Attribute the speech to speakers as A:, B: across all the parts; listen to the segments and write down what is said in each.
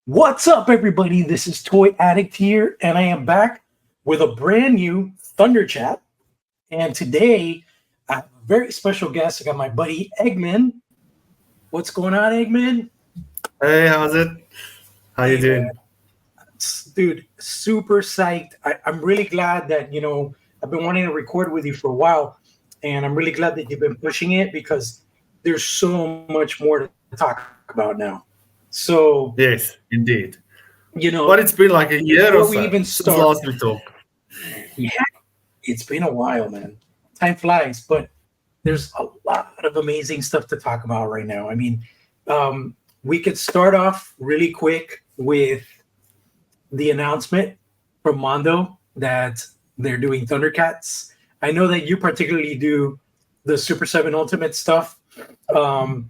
A: What's up, everybody? This is Toy Addict here, and I am back with a brand new Thunderchat. And today, I have a very special guest. I got my buddy Eggman. What's going on, Eggman?
B: Hey, how's it? How you
A: Hey, man,
B: doing?
A: dude, super psyched. I'm really glad that I've been wanting to record with you for a while, and I'm really glad that you've been pushing it because there's so much more to talk about now. So,
B: Yes, indeed.
A: you know,
B: But it's been like a year
A: before
B: or
A: we
B: so
A: even
B: since
A: start,
B: last we talked.
A: yeah, it's been a while, man. Time flies, but there's a lot of amazing stuff to talk about right now. Um, we could start off really quick with the announcement from Mondo that they're doing Thundercats. I know that you particularly do the Super 7 Ultimate stuff.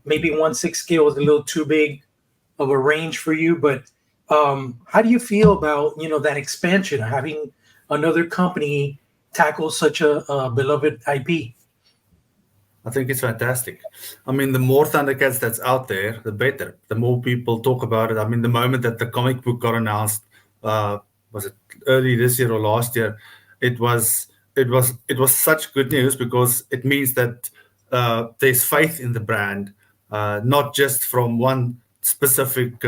A: Maybe 1/6 scale is a little too big of a range for you, but how do you feel about that expansion, having another company tackle such a beloved IP?
B: I think it's fantastic. I mean, the more Thundercats that's out there, the better. The more people talk about it. I mean, the moment that the comic book got announced, uh, was it early this year or last year? It was such good news because it means that there's faith in the brand, not just from one specific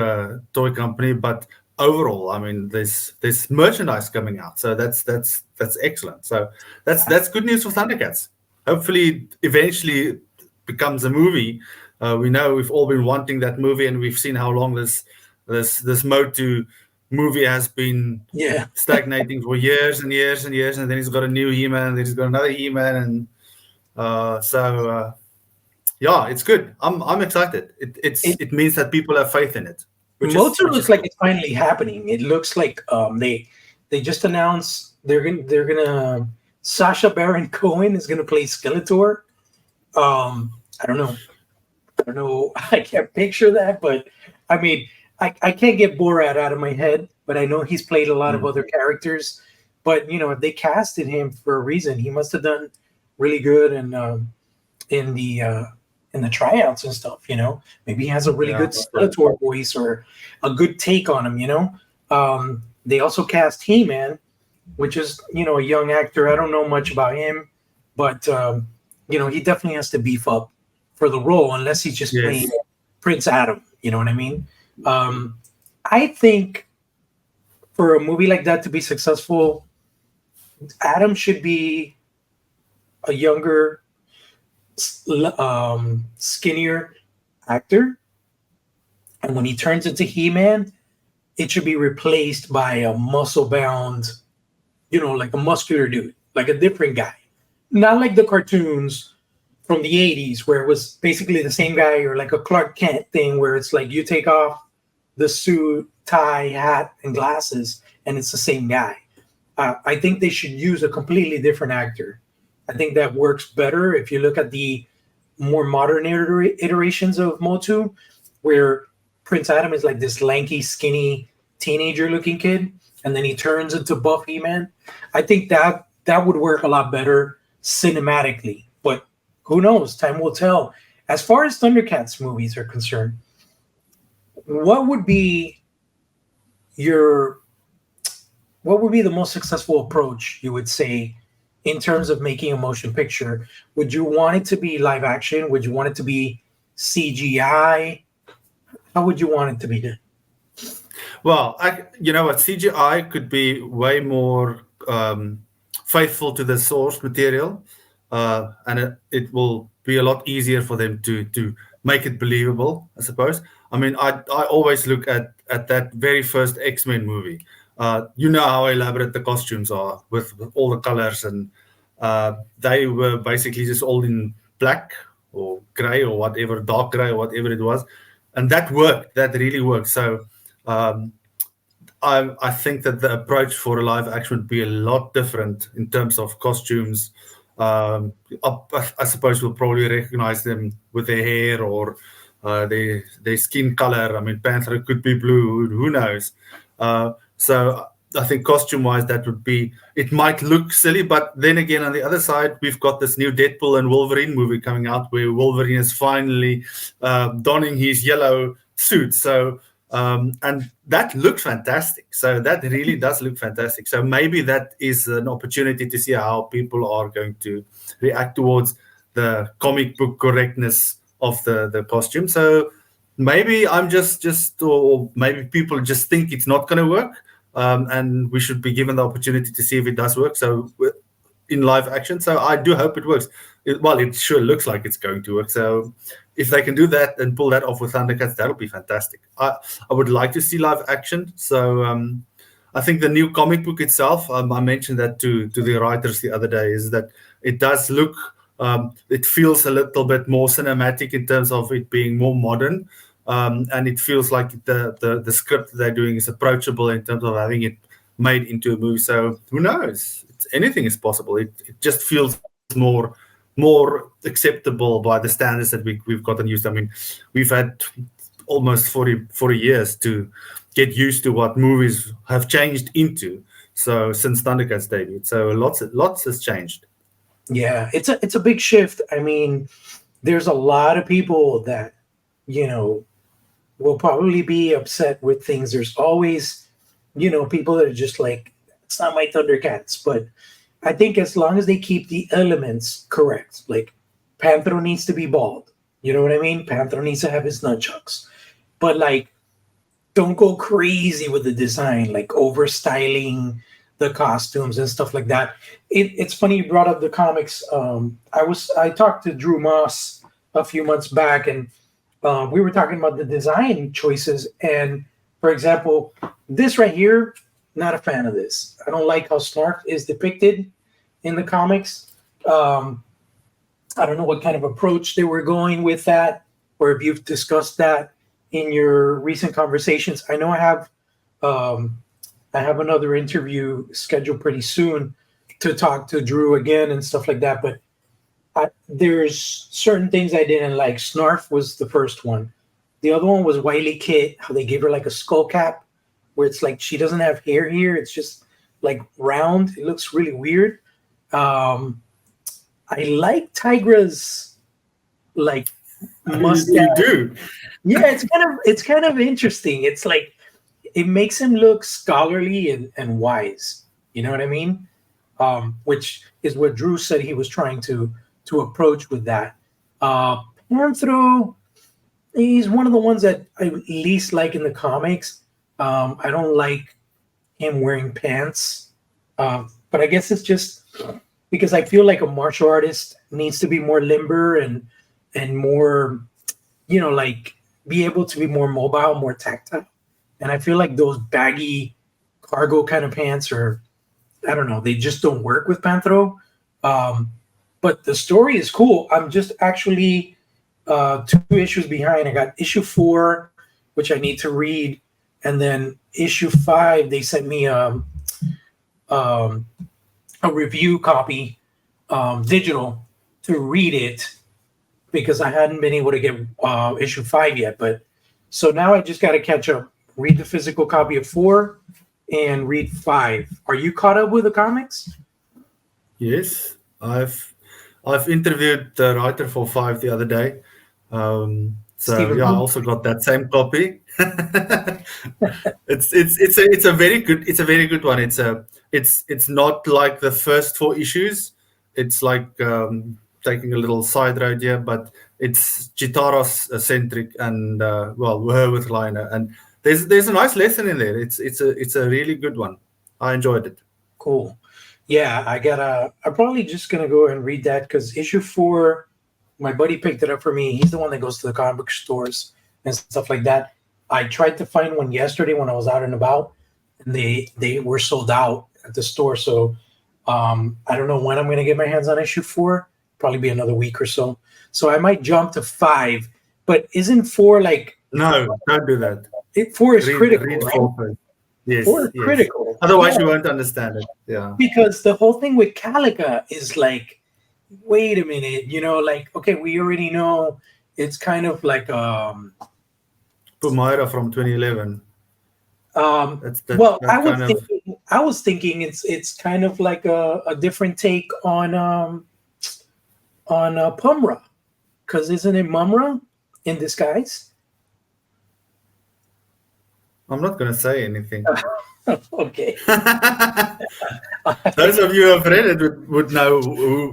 B: toy company, but overall. I mean, there's merchandise coming out, so that's excellent. So that's good news for Thundercats. Hopefully eventually becomes a movie. We know we've all been wanting that movie, and we've seen how long this Motu movie has been
A: Yeah.
B: stagnating for years and years and years, and then he's got a new He-Man, and then he's got another He-Man, and yeah, it's good. I'm excited.
A: It
B: It means that people have faith in it,
A: Motu
B: which
A: looks
B: is
A: like
B: cool.
A: it's finally happening. It looks like they just announced they're gonna Sasha Baron Cohen is gonna play Skeletor. I don't know. I don't know. I can't picture that, but I mean, I can't get Borat out of my head, but I know he's played a lot of
B: Mm.
A: other characters. But if they casted him for a reason, he must have done really good and in the tryouts and stuff. Maybe he has a really
B: Yeah,
A: good Skeletor voice or a good take on him. They also cast He-Man, which is a young actor. I don't know much about him, but he definitely has to beef up for the role unless he's just playing
B: yes.
A: Prince Adam. You know what I mean? Um, I think for a movie like that to be successful, Adam should be a younger, skinnier actor, and when he turns into He-Man, it should be replaced by a muscle-bound, like a muscular dude, like a different guy, not like the cartoons from the 80s where it was basically the same guy, or like a Clark Kent thing where it's like you take off the suit, tie, hat, and glasses, and it's the same guy. I think they should use a completely different actor. I think that works better if you look at the more modern iterations of Motu, where Prince Adam is like this lanky, skinny teenager looking kid, and then he turns into Buffy Man. I think that would work a lot better cinematically, but who knows? Time will tell. As far as Thundercats movies are concerned, what would be your what would be the most successful approach you would say in terms of making a motion picture? Would you want it to be live action? Would you want it to be CGI? How would you want it to be done?
B: Well, you know what, CGI could be way more faithful to the source material, and it will be a lot easier for them to make it believable, I suppose. I mean, I always look at that very first X-Men movie. You know how elaborate the costumes are with all the colors, and they were basically just all in black or gray or whatever, dark gray or whatever it was, and that worked. That really worked. So. Um, I think that the approach for a live action would be a lot different in terms of costumes. Um, I suppose we'll probably recognize them with their hair or their skin color. I mean, Panther could be blue. Who knows? So I think costume wise, that would be. It might look silly, but then again, on the other side, we've got this new Deadpool and Wolverine movie coming out where Wolverine is finally donning his yellow suit. So And that looks fantastic. So that really does look fantastic. So maybe that is an opportunity to see how people are going to react towards the comic book correctness of the costume. So maybe I'm just or maybe people just think it's not going to work, and we should be given the opportunity to see if it does work. So in live action. So I do hope it works. Well, it sure looks like it's going to work. So if they can do that and pull that off with Thundercats, that'll be fantastic. I would like to see live action. So I think the new comic book itself, I mentioned that to the writers the other day, is that it does look, it feels a little bit more cinematic in terms of it being more modern. And it feels like the script that they're doing is approachable in terms of having it made into a movie. So who knows? Anything is possible. It just feels more acceptable by the standards that we've gotten used to. I mean, we've had almost 40 years to get used to what movies have changed into. So since Thundercats debuted, so lots has changed.
A: Yeah, it's a big shift. I mean, there's a lot of people that, you know, will probably be upset with things. There's always, people that are just like, it's not my Thundercats. But I think as long as they keep the elements correct, like Panthro needs to be bald. You know what I mean? Panthro needs to have his nunchucks. But like, don't go crazy with the design, like over styling the costumes and stuff like that. It's funny you brought up the comics. I talked to Drew Moss a few months back, and we were talking about the design choices. And for example, this right here, not a fan of this. I don't like how Snarf is depicted in the comics. I don't know what kind of approach they were going with that, or if you've discussed that in your recent conversations. I know I have another interview scheduled pretty soon to talk to Drew again and stuff like that. But there's certain things I didn't like. Snarf was the first one. The other one was Wiley Kit, how they gave her like a skull cap, where it's like she doesn't have hair here. It's just like round. It looks really weird. I like Tigra's like mustache.
B: You do.
A: Yeah, it's kind of interesting. It's like it makes him look scholarly and wise. You know what I mean? Which is what Drew said he was trying to approach with that. Panthro, he's one of the ones that I least like in the comics. I don't like him wearing pants, but I guess it's just because I feel like a martial artist needs to be more limber and more, like be able to be more mobile, more tactile. And I feel like those baggy cargo kind of pants are, I don't know, they just don't work with Panthro. But the story is cool. I'm just actually 2 issues behind. I got issue 4, which I need to read, and then issue 5. They sent me a review copy, digital, to read it because I hadn't been able to get issue 5 yet. But so now I just got to catch up. Read the physical copy of 4 and read 5. Are you caught up with the comics?
B: Yes, I've interviewed the writer for 5 the other day. So
A: Stephen
B: yeah, I
A: Moon.
B: also got that same copy. It's a very good one. It's not like the first 4 issues. It's like taking a little side road here, but it's Chitaros centric and her with Liner, and there's a nice lesson in there. It's a really good one. I enjoyed it.
A: Cool. Yeah, I'm probably just gonna go and read that because issue 4, my buddy picked it up for me. He's the one that goes to the comic book stores and stuff like that. I tried to find one yesterday when I was out and about, and they were sold out at the store. So I don't know when I'm gonna get my hands on issue 4. Probably be another week or so. So I might jump to 5. But isn't 4 like
B: No, don't do that.
A: 4 is critical,
B: Read
A: right?
B: 4 first. Yes,
A: 4 is
B: yes.
A: critical.
B: Otherwise,
A: Yeah.
B: you won't understand it. Yeah.
A: Because the whole thing with Calica is like, wait a minute, like, okay, we already know it's kind of like
B: Pumaira from 2011. That's that,
A: well,
B: that kind of.
A: I was thinking it's kind of like a different take on Pumra, because isn't it Mumra in disguise?
B: I'm not going to say anything.
A: Okay.
B: Those of you who have read it would know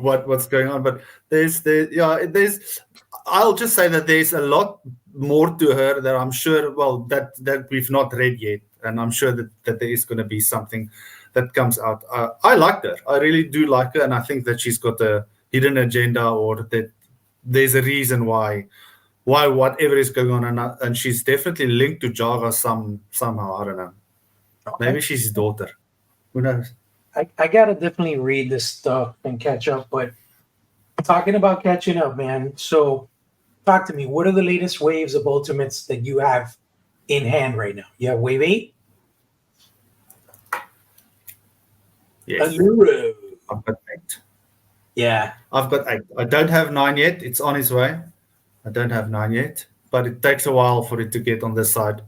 B: what's going on. But there's. I'll just say that there's a lot more to her that I'm sure. Well, that we've not read yet, and I'm sure that there is going to be something that comes out. I liked her. I really do like her, and I think that she's got a hidden agenda, or that there's a reason why whatever is going on, and she's definitely linked to Jaga somehow. I don't know.
A: Okay.
B: Maybe she's his daughter. Who knows?
A: I gotta definitely read this stuff and catch up. But talking about catching up, man. So talk to me. What are the latest waves of ultimates that you have in hand right now? You have wave 8?
B: Yes.
A: Allure.
B: I've got 8.
A: Yeah.
B: I've got 8. I don't have 9 yet. It's on its way. I don't have 9 yet, but it takes a while for it to get on this side.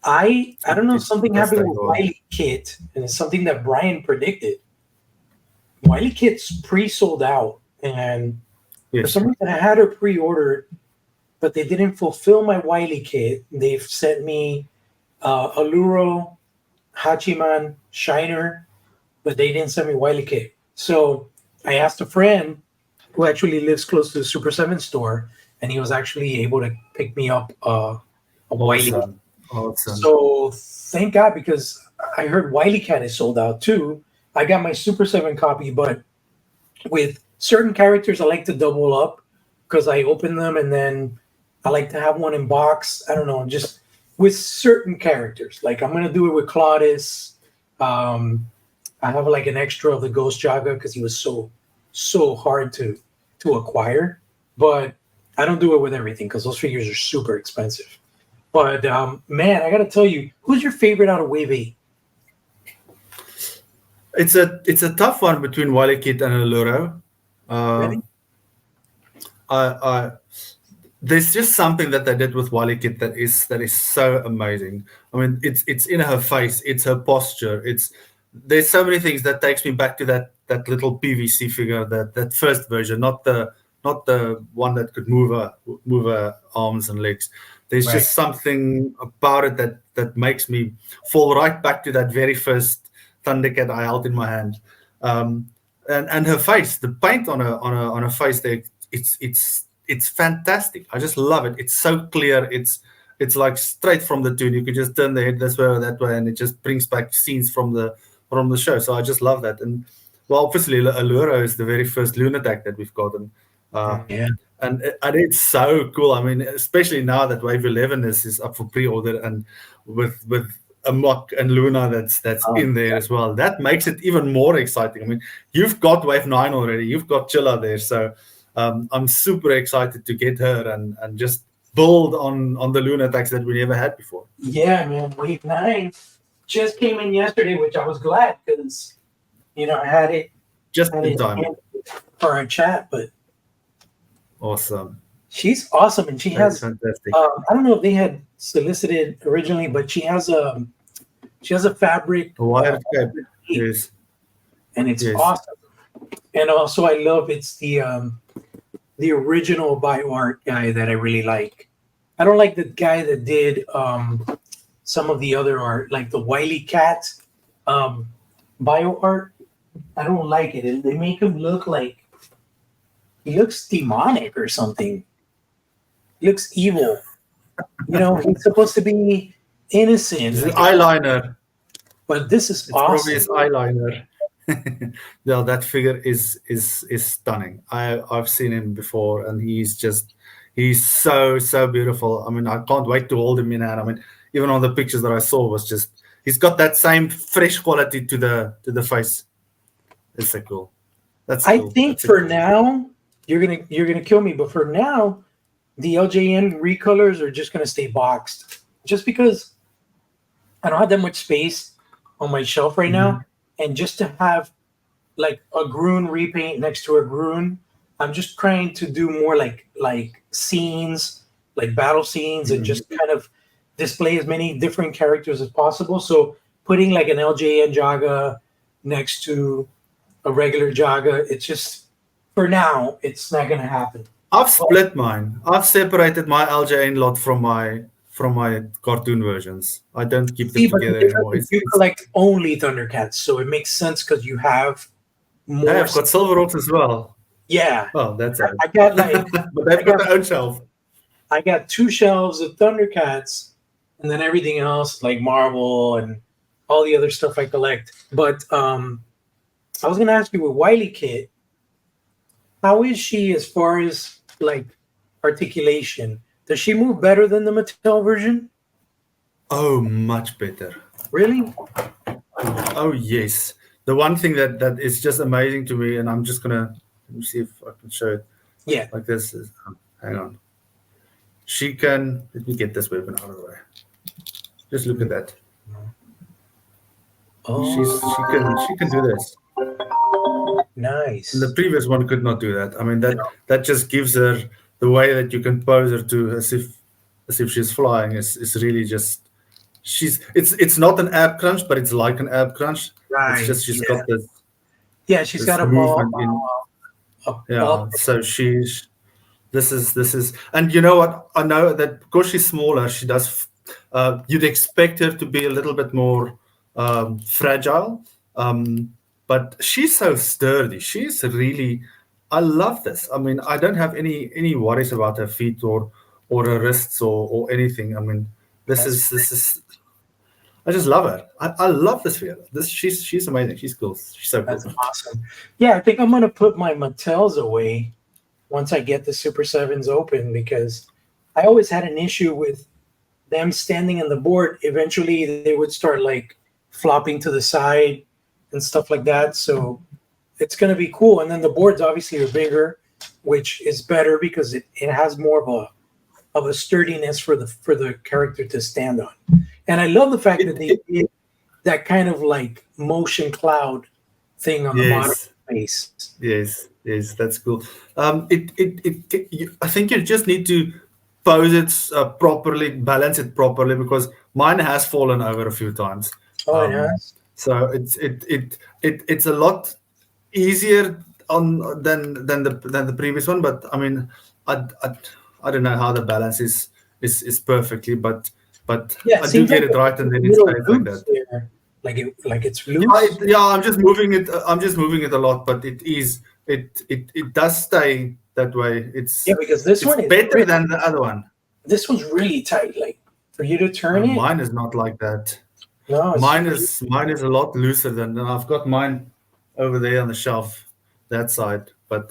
A: I don't know,
B: It
A: something
B: does
A: happened
B: take
A: with
B: a while.
A: Wiley Kit, and it's something that Brian predicted. Wiley Kit's pre-sold out, and for
B: Yes.
A: some reason I had her pre-ordered, but they didn't fulfill my Wiley Kit. They've sent me Alluro, Hachiman, Shiner, but they didn't send me Wiley Kit. So I asked a friend who actually lives close to the Super 7 store, and he was actually able to pick me up a Wiley.
B: Awesome.
A: So thank God, because I heard Wiley Cat is sold out too. I got my Super 7 copy, but with certain characters, I like to double up because I open them and then I like to have one in box. I don't know, just with certain characters. Like I'm going to do it with Claudius. I have like an extra of the Ghost Jaga because he was so hard to acquire. But I don't do it with everything because those figures are super expensive. But man, I got to tell you, who's your favorite out of Wave 8?
B: It's a tough one between Wiley Kid and Alluro.
A: Really?
B: I there's just something that they did with Wiley Kid that is so amazing. I mean, it's in her face, it's her posture, there's so many things that takes me back to that little PVC figure, that first version, not the one that could move her arms and legs. There's
A: Right.
B: just something about it that makes me fall right back to that very first Thundercat I held in my hand. And her face, the paint on her face there, it's fantastic. I just love it. It's so clear. It's like straight from the tune. You could just turn the head this way or that way, and it just brings back scenes from the show. So I just love that. And well, obviously, Allura is the very first Lunatic that we've gotten.
A: Yeah.
B: And it's so cool. I mean, especially now that Wave 11 is up for pre-order, and with Amok and Luna that's in there as well. That makes it even more exciting. I mean, you've got Wave 9 already. You've got Chilla there. So I'm super excited to get her and just build on the Lunatics that we never had before.
A: Yeah, man. Wave 9 just came in yesterday, which I was glad because, I had it
B: Just in time.
A: for our chat, but
B: Awesome.
A: she's awesome. And she
B: That's
A: has,
B: fantastic.
A: I don't know if they had solicited originally, but she has a fabric.
B: Wired cape. Yes.
A: And it's
B: Yes.
A: awesome. And also I love it's the original BioArt guy that I really like. I don't like the guy that did some of the other art, like the Wiley Cat BioArt. I don't like it. They make him look like he looks demonic or something. He looks evil. He's supposed to be innocent.
B: This is eyeliner.
A: But this is
B: It's
A: awesome.
B: probably his eyeliner. No, that figure is stunning. I've seen him before, and he's so beautiful. I mean, I can't wait to hold him in hand. I mean, even on the pictures that I saw was just he's got that same fresh quality to the face. It's so cool. That's
A: I
B: cool.
A: think
B: That's
A: for
B: cool.
A: now you're gonna kill me, but for now the LJN recolors are just gonna stay boxed, just because I don't have that much space on my shelf right now, and just to have like a Groon repaint next to a Groon, I'm just trying to do more like scenes, like battle scenes, and just kind of display as many different characters as possible. So putting like an LJN Jaga next to a regular Jaga, it's just for now it's not gonna happen.
B: I've split mine. I've separated my LJN lot from my from my cartoon versions. I don't keep them
A: See, but the
B: together
A: difference
B: anymore.
A: is you collect only Thundercats, so it makes sense because you have
B: Hey,
A: more.
B: I've got Silverhawks as well.
A: Yeah,
B: Oh, that's it.
A: I got like
B: But
A: I
B: they've got
A: got
B: their own shelf.
A: I got 2 shelves of Thundercats, and then everything else like Marvel and all the other stuff I collect. But I was gonna ask you with Wiley Kit, how is she as far as like articulation? Does she move better than the Mattel version?
B: Oh, much better.
A: Really?
B: Oh, yes. The one thing that is just amazing to me, and I'm just gonna let me see if I can show it
A: Yeah.
B: like this. Is, hang on. She can. Let me get this weapon out of the way. Just look at that. She can do this. And the
A: Nice.
B: previous one could not do that. I mean that just gives her the way that you can pose her to as if she's flying is really just it's not an ab crunch, but it's like an ab crunch. It's
A: Right.
B: just she's
A: Yeah.
B: got this
A: Yeah, she's got
B: this movement in
A: a ball.
B: yeah. So she's this is and you know what, I know that because she's smaller she does you'd expect her to be a little bit more fragile, but she's so sturdy. She's really, I love this. I mean, I don't have any worries about her feet or her wrists or anything. I mean,
A: That's
B: this is I just love her. I love this figure. This she's amazing. She's cool. She's so cool.
A: that's awesome. Yeah, I think I'm gonna put my Mattels away once I get the Super Sevens open because I always had an issue with them standing on the board. Eventually, they would start like flopping to the side and stuff like that. So it's gonna be cool. And then the boards obviously are bigger, which is better because it has more of a sturdiness for the character to stand on. And I love the fact that they did that kind of like motion cloud thing on the bottom
B: Yes.
A: face.
B: Yes, that's cool. I think you just need to pose it properly, balance it properly, because mine has fallen over a few times.
A: Oh, it
B: Um,
A: has.
B: so it's a lot easier on than the previous one. But I mean, I, I, I don't know how the balance is perfectly, but
A: Yeah, it
B: I do
A: seems
B: get
A: like
B: it right, and then it
A: little
B: stays like
A: loops
B: that.
A: there, like it's
B: Yeah,
A: loose.
B: I'm just moving it. I'm just moving it a lot, but it does stay that way.
A: Yeah, because this
B: It's
A: one is
B: better
A: really,
B: than the other one.
A: this one's really tight. Like for you to turn it,
B: Mine is not like that.
A: no, it's
B: Mine is a lot looser than. And I've got mine over there on the shelf, that side. But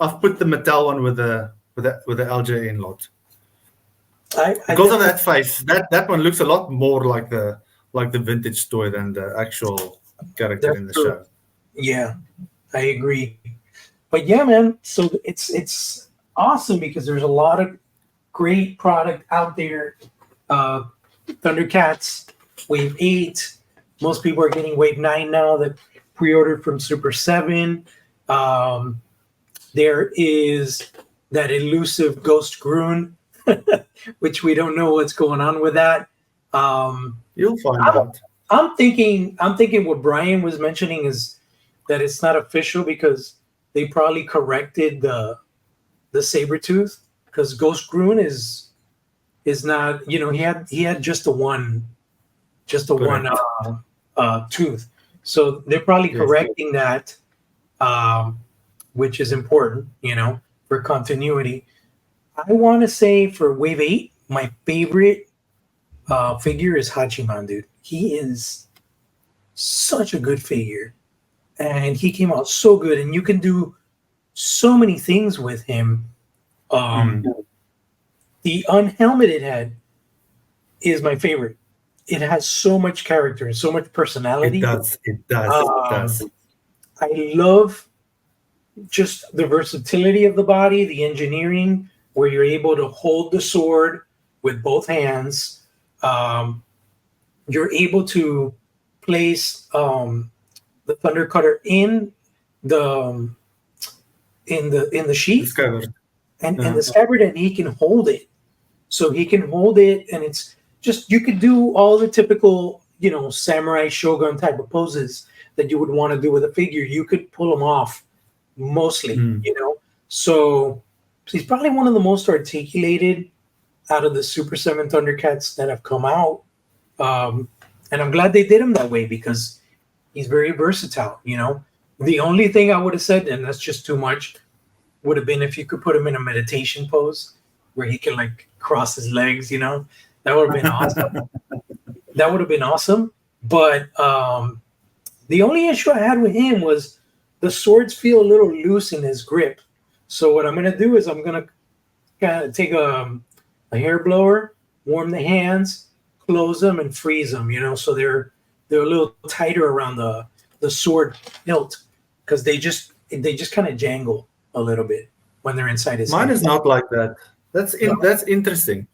B: I've put the Mattel one with the LJ in lot
A: I
B: because of
A: definitely
B: that face. That one looks a lot more like the vintage toy than the actual character
A: that's
B: in the
A: true.
B: show.
A: Yeah, I agree. But yeah, man. So it's awesome because there's a lot of great product out there. Uh, Thundercats Wave 8. Most people are getting Wave 9 now that pre-ordered from Super 7. Um, there is that elusive Ghost Groon, which we don't know what's going on with that. Um,
B: You'll find
A: I'm,
B: out.
A: I'm thinking what Brian was mentioning is that it's not official because they probably corrected the saber tooth because Ghost Groon is not, he had just a one
B: Correct.
A: tooth. So they're probably
B: Yes.
A: correcting that, um, which is important, for continuity. I want to say for Wave 8, my favorite figure is Hachiman, dude. He is such a good figure. And he came out so good. And you can do so many things with him. Um, the unhelmeted head is my favorite. It has so much character and so much
B: It
A: personality.
B: does. It does. It
A: Um,
B: does.
A: I love just the versatility of the body, the engineering, where you're able to hold the sword with both hands. Um, you're able to place the thunder cutter the um, in the sheath
B: Discovered.
A: and the scabbard, and he can hold it. So he can hold it, and it's just you could do all the typical samurai shogun type of poses that you would want to do with a figure. You could pull them off mostly.
B: Mm.
A: So he's probably one of the most articulated out of the Super 7 Thundercats that have come out. And I'm glad they did him that way because he's very versatile, you know. The only thing I would have said, and that's just too much, would have been if you could put him in a meditation pose where he can like cross his legs, you know. That would have been awesome. That would have been awesome. But the only issue I had with him was the swords feel a little loose in his grip. So what I'm gonna do is I'm gonna kind of take a hair blower, warm the hands, close them, and freeze them. You know, so they're a little tighter around the sword hilt because they just kind of jangle a little bit when they're inside his
B: Mine
A: hand.
B: is not like that.
A: No?
B: That's interesting.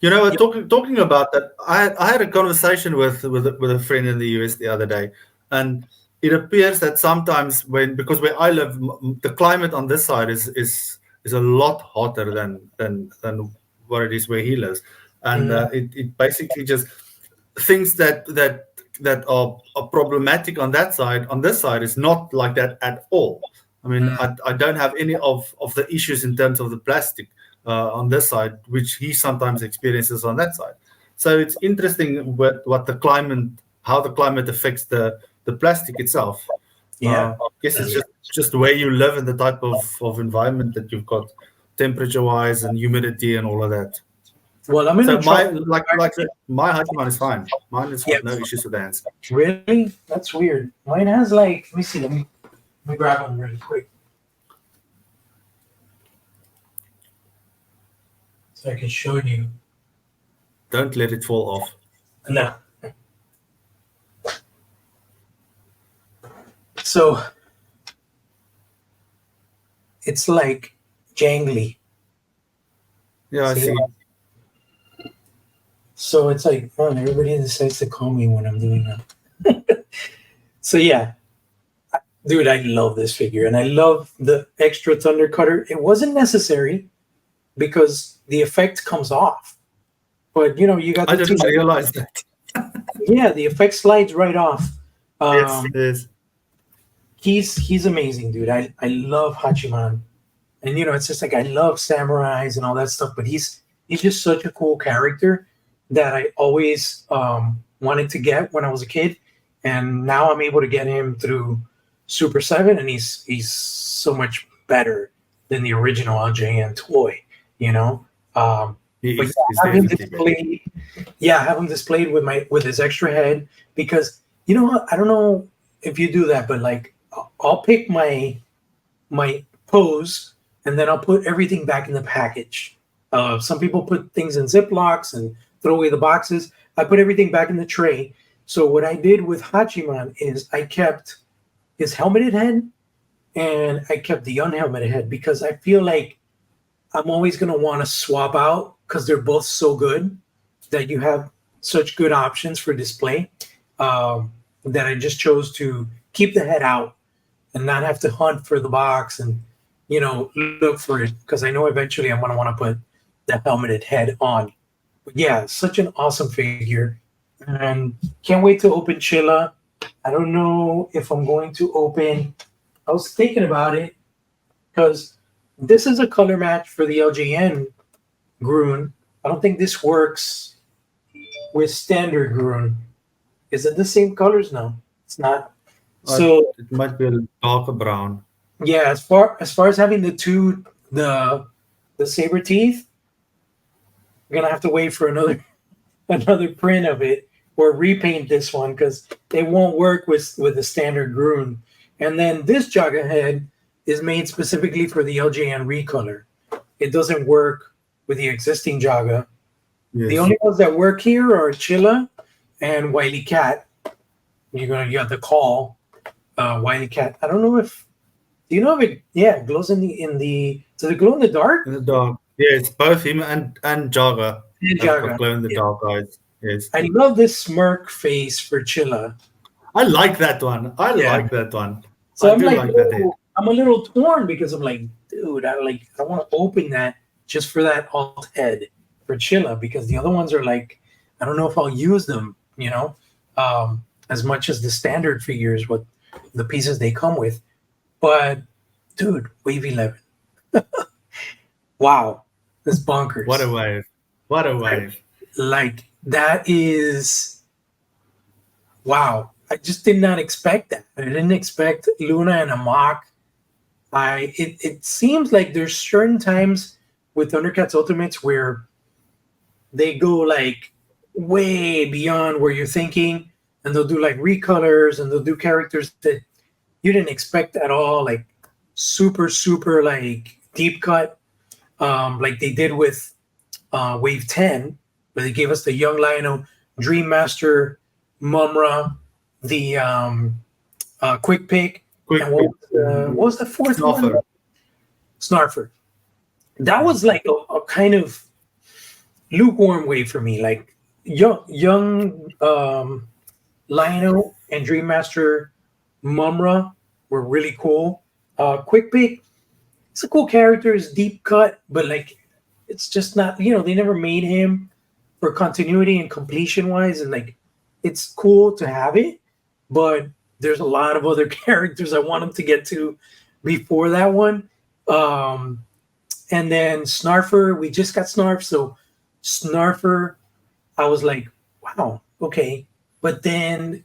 B: You know,
A: Yeah.
B: talking about that, I had a conversation with a friend in the US the other day, and it appears that sometimes because where I live, the climate on this side is a lot hotter than what it is where he lives, and
A: Mm,
B: it basically just things that are problematic on that side on this side is not like that at all. I mean,
A: mm,
B: I don't have any of the issues in terms of the plastic on this side, which he sometimes experiences on that side. So it's interesting what the climate, how the climate affects the plastic itself.
A: yeah.
B: I guess it's just where you live and the type of environment that you've got, temperature wise and humidity and all of that.
A: Well, I'm
B: So
A: gonna try.
B: my Hachiman is fine. Mine is
A: Yeah.
B: no issues with the hands.
A: Really? That's weird. Mine has like. Let me see. Let me grab one really quick so I can show you.
B: Don't let it fall off.
A: No. So it's like jangly.
B: Yeah, I
A: See?
B: see.
A: So it's like, oh, everybody decides to call me when I'm doing that. So yeah, dude, I love this figure, and I love the extra Thunder Cutter. It wasn't necessary because the effect comes off, but you know, you got
B: I
A: the two.
B: didn't realize that.
A: Yeah, the effect slides right off.
B: Yes,
A: Um,
B: yes.
A: he's amazing, dude. I love Hachiman, and you know, it's just like I love samurais and all that stuff. But he's just such a cool character that I always wanted to get when I was a kid, and now I'm able to get him through Super Seven, and he's so much better than the original LJN toy. You know, but yeah,
B: He's
A: have him
B: definitely better.
A: displayed. Yeah, have him displayed with his extra head because you know what? I don't know if you do that, but like I'll pick my pose and then I'll put everything back in the package. Some people put things in Ziplocs and throw away the boxes. I put everything back in the tray. So what I did with Hachiman is I kept his helmeted head and I kept the unhelmeted head because I feel like I'm always going to want to swap out because they're both so good that you have such good options for display that I just chose to keep the head out and not have to hunt for the box and you know look for it because I know eventually I'm gonna want to put the helmeted head on. But yeah, such an awesome figure, and can't wait to open Chilla. I don't know if I'm going to open. I was thinking about it because this is a color match for the LJN Grun. I don't think this works with standard Grun. Is it the same colors? No, it's not. So
B: It might be a darker brown.
A: yeah, as far as having the saber teeth, we're gonna have to wait for another another print of it or repaint this one because it won't work with the standard Grun. And then this Jaga head is made specifically for the LJN recolor. It doesn't work with the existing Jaga. The
B: Yes.
A: only ones that work here are Chilla and Wily Cat. You have the call, Wily Cat. I don't know if do you know if it yeah, it glows in the does it glow in the dark?
B: In the dark. Yes, both him and Jaga have got
A: Jaga.
B: glow in the
A: Yeah.
B: dark eyes. Yes.
A: I love this smirk face for Chilla.
B: I like that one. I
A: Yeah.
B: like that one.
A: So
B: I
A: I'm
B: do
A: like,
B: like that head.
A: I'm a little torn because I'm like, dude, I want to open that just for that alt head for Chilla because the other ones are like, I don't know if I'll use them, you know, as much as the standard figures with the pieces they come with. But dude, Wave 11, wow, that's
B: What a
A: bonkers.
B: wave. What a
A: Right?
B: wave.
A: Like that is wow. I just did not expect that. I didn't expect Luna and Amok. It seems like there's certain times with Thundercats Ultimates where they go like way beyond where you're thinking, and they'll do like recolors and they'll do characters that you didn't expect at all, like super like deep cut, like they did with Wave 10, where they gave us the Young Lionel, Dream Master, Mumra, the Quick Pick,
B: Quick
A: and
B: pick.
A: what was the fourth one?
B: Snuffer.
A: Snarfer. That was like a kind of lukewarm way for me. Like young Lionel and Dream Master Mumra were really cool. Quick Pick, it's a cool character, it's deep cut, but like it's just not, they never made him for continuity and completion wise, and like it's cool to have it, but there's a lot of other characters I want him to get to before that one. Um, and then Snarfer, we just got Snarf, so Snarfer, I was like, wow, okay. But then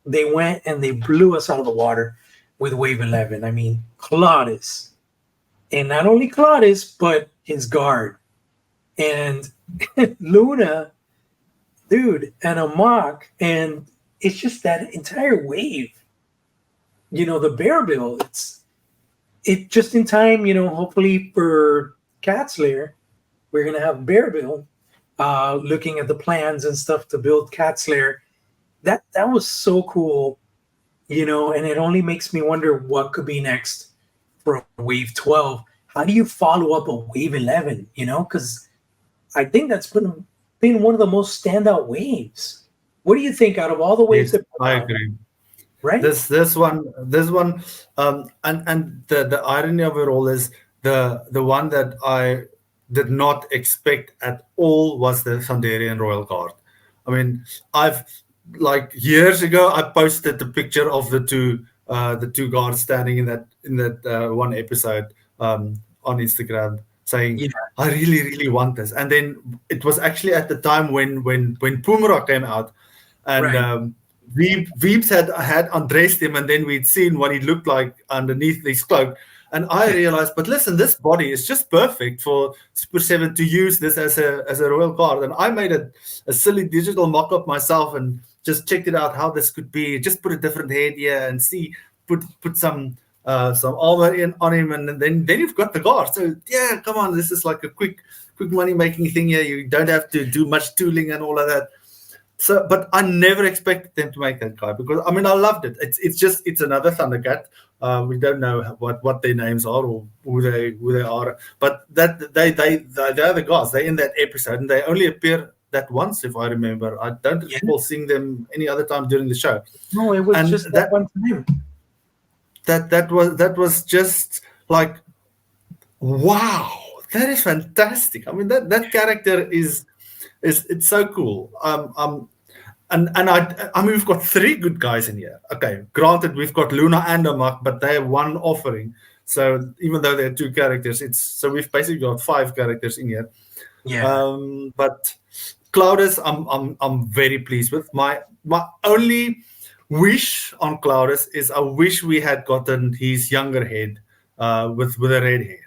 A: they went and they blew us out of the water with Wave 11. I mean, Claudus. And not only Claudus, but his guard. And Luna, dude, and Amok. And it's just that entire wave. The bear bill. It just in time, hopefully for Cat Slayer, we're gonna have Bear Bill looking at the plans and stuff to build Cat Slayer. That was so cool, and it only makes me wonder what could be next for a Wave 12. How do you follow up a Wave 11? Because I think that's been one of the most standout waves. What do you think out of all the waves
B: Yes,
A: that come
B: I
A: out,
B: agree.
A: right?
B: This one, and the irony of it all is the one that I did not expect at all was the Sanderian Royal Guard. I mean, I've like years ago I posted the picture of the two guards standing in that one episode on Instagram saying
A: Yeah,
B: I really want this, and then it was actually at the time when Pumara came out, and
A: right.
B: Veeps had undressed him, and then we'd seen what he looked like underneath his cloak. And I realized, but listen, this body is just perfect for Super 7 to use this as a royal guard. And I made a silly digital mock-up myself and just checked it out how this could be. Just put a different head here and see, put some armor in on him, and then you've got the guard. So yeah, come on, this is like a quick money making thing here. You don't have to do much tooling and all of that. So, but I never expected them to make that guy because I mean I loved it. It's another Thundercat. We don't know what their names are or who they are, but that they're the guys. They're in that episode and they only appear that once, if I remember. I don't
A: Yeah.
B: recall seeing them any other time during the show.
A: No, it was
B: And
A: just that one time.
B: that was just like wow, that is fantastic. I mean that character is it's so cool. And I mean we've got three good guys in here. Okay, granted we've got Luna and Amak, but they're one offering. So even though they're two characters, we've basically got five characters in here.
A: Yeah.
B: But Cloudus, I'm very pleased with. My only wish on Cloudus is I wish we had gotten his younger head with a red hair.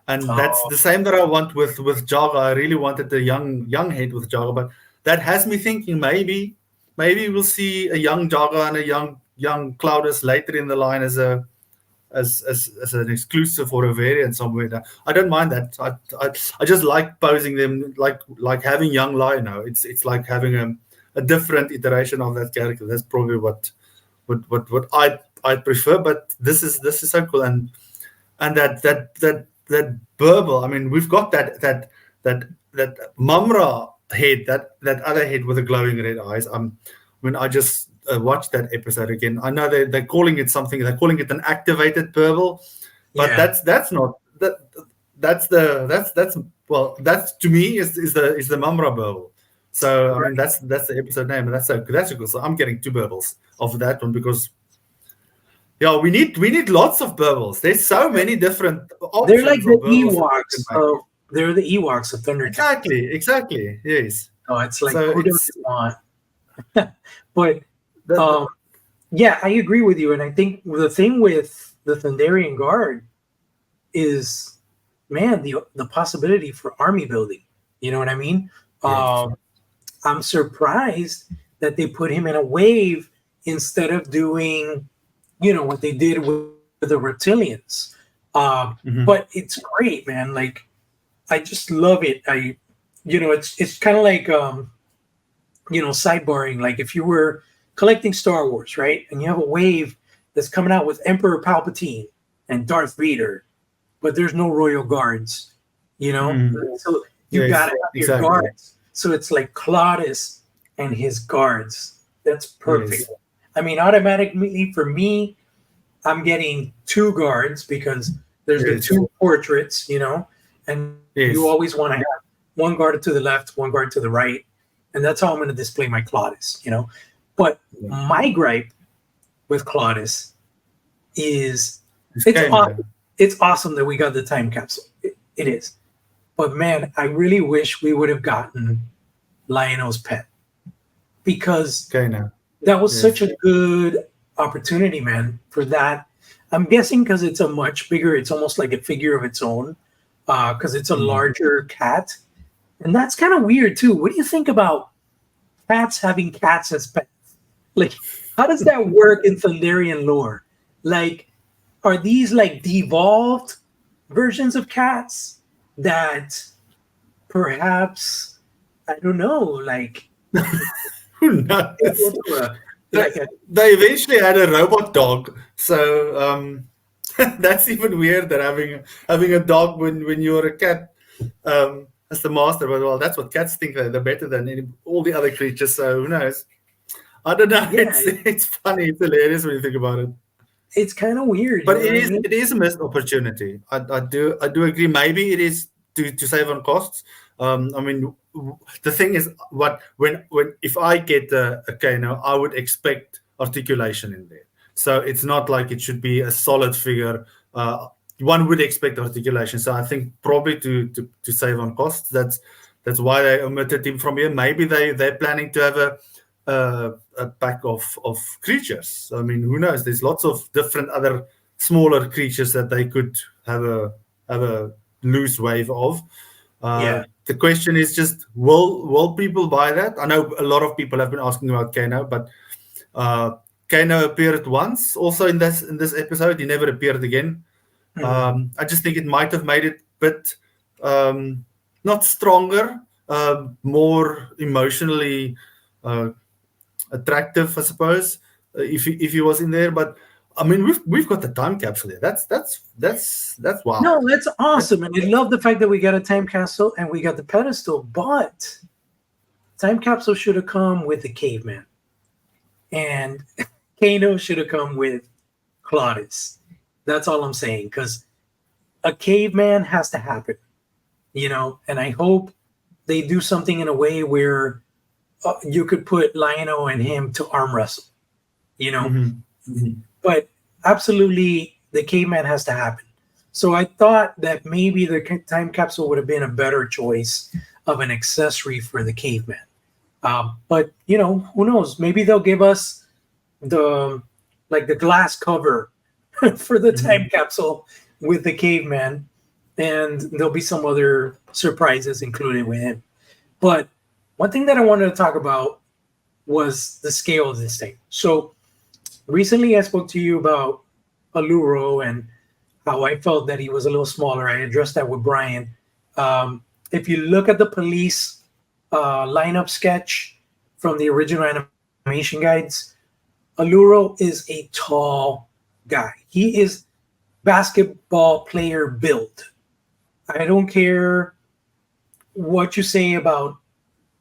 B: And that's
A: Oh,
B: the same that I want with Jaga. I really wanted the young head with Jaga, but that has me thinking maybe we'll see a young Jaga and a young Cloudus later in the line as an exclusive or a variant somewhere. Now, I don't mind that. I just like posing them like having young Lionel. It's like having a different iteration of that character. That's probably what I prefer. But this is so cool and that Burble. I mean, we've got that Mumra head, that other head with the glowing red eyes. When I just watched that episode again, I know they're calling it something. They're calling it an activated Burble, but
A: yeah.
B: that's not that. That's well, that's to me is the Mumra Burble. So I mean
A: Right.
B: that's the episode name, and that's cool. So I'm getting two burbles of that one because yeah, we need lots of burbles. There's so many different
A: They're like
B: options
A: the
B: of burbles that we can
A: Ewoks
B: make.
A: They're the Ewoks of Thundercats.
B: Exactly. Yes.
A: Oh, it's like
B: So
A: who
B: it's
A: doesn't want? But
B: that.
A: um, yeah, I agree with you, and I think the thing with the Thunderian Guard is, man, the possibility for army building. You know what I mean?
B: Yes.
A: Um, I'm surprised that they put him in a wave instead of doing, what they did with the reptilians. But
B: Hmm.
A: it's great, man. Like I just love it. It's kind of like sideboarding. Like if you were collecting Star Wars, right, and you have a wave that's coming out with Emperor Palpatine and Darth Vader, but there's no royal guards,
B: Hmm.
A: so you gotta
B: Yes.
A: have your
B: Exactly.
A: guards. So it's like Claudius and his guards. That's perfect.
B: Yes.
A: I mean, automatically for me, I'm getting two guards because there's the
B: Yes.
A: two portraits, and you always
B: Yes.
A: want to have one guard to the left, one guard to the right, and that's how I'm going to display my Claudius. But
B: Yeah.
A: my gripe with Claudius is
B: It's
A: it's
B: kind
A: awesome.
B: of
A: It's awesome that we got the time capsule. It is. But man, I really wish we would have gotten Lionel's pet because
B: kind of
A: that was such
B: yes.
A: a good opportunity, man, for that. I'm guessing because it's a much bigger, it's almost like a figure of its own, because it's a
B: Mhm.
A: larger cat. And that's kind of weird too. What do you think about cats having cats as pets? Like, how does that work in Thunderian lore? Like, are these like devolved versions of cats that perhaps, I don't know, like
B: Who knows?
A: into a
B: They,
A: like a
B: they eventually had a robot dog, so that's even weirder having a dog when you're a cat as the master. But well, that's what cats think they're better than all the other creatures. So who knows? I don't know.
A: yeah,
B: It's funny. It's hilarious when you think about it.
A: it's kind of weird, you
B: But
A: know what I mean?
B: it is a missed opportunity. I do agree. Maybe it is to save on costs. I mean, the thing is, what when if I get a Kano, I would expect articulation in there. So it's not like it should be a solid figure. One would expect articulation. So I think probably to save on costs. That's why they omitted him from here. Maybe they're planning to have a pack of creatures. I mean, who knows? There's lots of different other smaller creatures that they could have a loose wave of.
A: Yeah.
B: The question is just will people buy that? I know a lot of people have been asking about Kano, but uh, Kano appeared once also in this episode. He never appeared again.
A: Mhm.
B: I just think it might have made it a bit not stronger, more emotionally uh, attractive, I suppose, if he was in there. But I mean, we've got the time capsule there. That's
A: No,
B: wow.
A: that's
B: That's
A: awesome. And I love the fact that we got a time capsule and we got the pedestal, but time capsule should have come with the caveman. And Kano should have come with Claudius. That's all I'm saying. Because a caveman has to happen, and I hope they do something in a way where you could put Lionel and him to arm wrestle, you know.
B: mhm, mhm.
A: But absolutely, the caveman has to happen. So I thought that maybe the time capsule would have been a better choice of an accessory for the caveman. But who knows? Maybe they'll give us the the glass cover for the time
B: Mhm.
A: capsule with the caveman, and there'll be some other surprises included with him. But one thing that I wanted to talk about was the scale of this thing. So recently, I spoke to you about Aluro and how I felt that he was a little smaller. I addressed that with Brian. If you look at the police lineup sketch from the original animation guides, Aluro is a tall guy. He is basketball player build. I don't care what you say about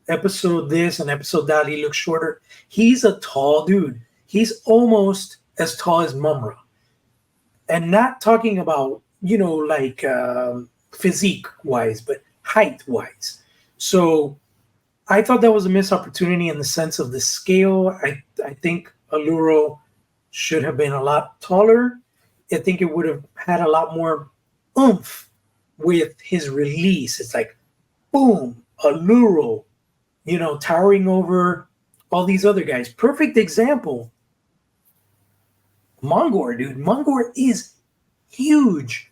A: episode this and episode that. He looks shorter. He's a tall dude. He's almost as tall as Mumra. And not talking about physique wise, but height wise. So I thought that was a missed opportunity in the sense of the scale. I think Aluro should have been a lot taller. I think it would have had a lot more oomph with his release. It's like boom, Alluro, towering over all these other guys. Perfect example, Mongor, dude. Mongor is huge.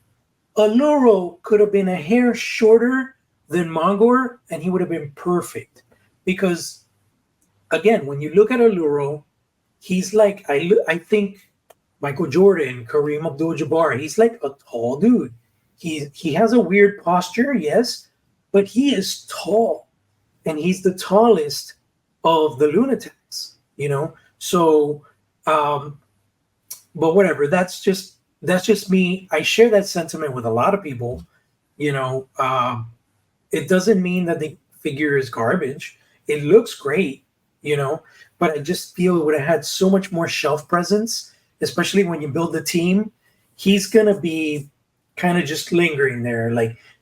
A: Alluro could have been a hair shorter than Mongor, and he would have been perfect. Because again, when you look at Alluro, he's like I think Michael Jordan, Kareem Abdul-Jabbar. He's like a tall dude. He has a weird posture, yes, but he is tall, and he's the tallest of the Lunatics. So, but whatever. That's just me. I share that sentiment with a lot of people. You know, it doesn't mean that the figure is garbage. It looks great, but I just feel it would have had so much more shelf presence, especially when you build the team. He's gonna be kind of just lingering there,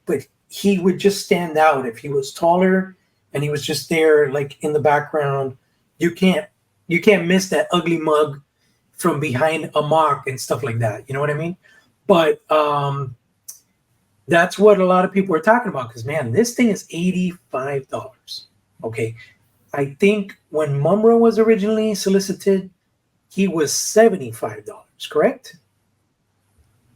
A: but he would just stand out if he was taller and he was just there, like in the background. You can't miss that ugly mug from behind a mock and stuff like that. You know what I mean? But that's what a lot of people are talking about because, man, this thing is $85. Okay. I think when Mumra was originally solicited, he was $75, correct?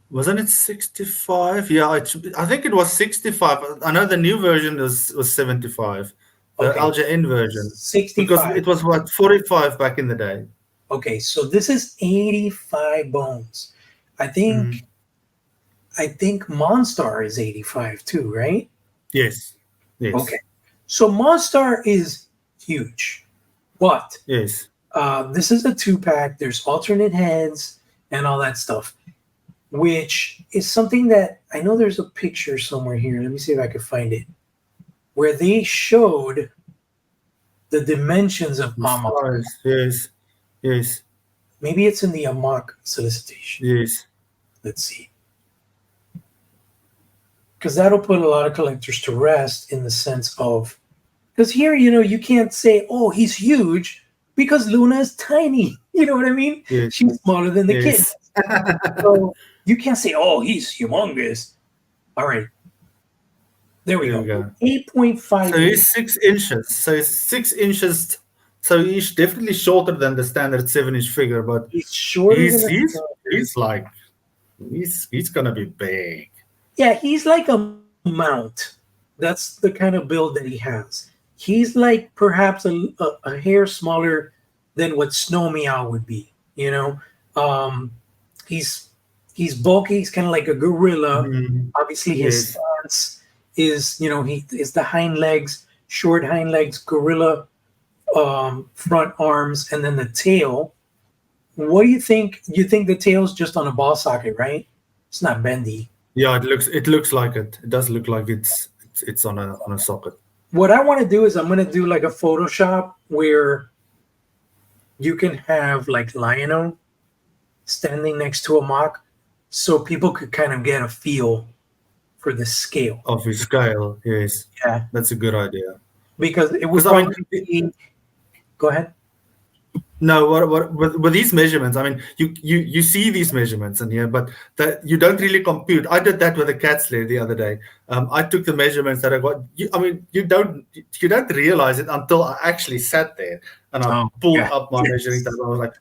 B: Wasn't it 65? Yeah, I think it was 65. I know the new version was 75, the
A: Okay.
B: LJN version, because
A: 65.
B: it was what 45 back in the day.
A: Okay, so this is 85 bones. I think Monstar is 85 too, right?
B: Yes.
A: Okay. So Monstar is huge. But
B: Yes.
A: this is a 2-pack. There's alternate heads and all that stuff, which is something that I know there's a picture somewhere here. Let me see if I can find it, where they showed the dimensions of Amok.
B: Yes.
A: Maybe it's in the Amok solicitation.
B: Yes.
A: Let's see. Because that'll put a lot of collectors to rest in the sense of, because here, you can't say, oh, he's huge, because Luna is tiny. You know what I mean?
B: Yes.
A: She's smaller than the kid.
B: Yes.
A: So you can't say, oh, he's humongous. All right. There we go. 8.5.
B: So he's 6 inches. So he's 6 inches. So he's definitely shorter than the standard 7-inch figure, but
A: he's shorter
B: he's gonna be big.
A: Yeah, he's like a mount. That's the kind of build that he has. He's like perhaps a hair smaller than what Snow Meow would be. He's bulky. He's kind of like a gorilla.
B: Mm-hmm.
A: Obviously, his stance is, he is the hind legs, short hind legs, gorilla front arms, and then the tail. What do you think? You think the tail's just on a ball socket, right? It's not bendy.
B: Yeah, it looks like it. It does look like it's on a socket.
A: What I want to do is I'm going to do like a Photoshop where you can have like Lionel standing next to a mock, so people could kind of get a feel for the scale
B: of his scale. Yes,
A: yeah,
B: that's a good idea.
A: Because it was go ahead.
B: No, what with these measurements? I mean, you see these measurements in here, but that you don't really compute. I did that with a cat sled the other day. I took the measurements that I got. You don't realize it until I actually sat there and I pulled up my measuring tape. I was like,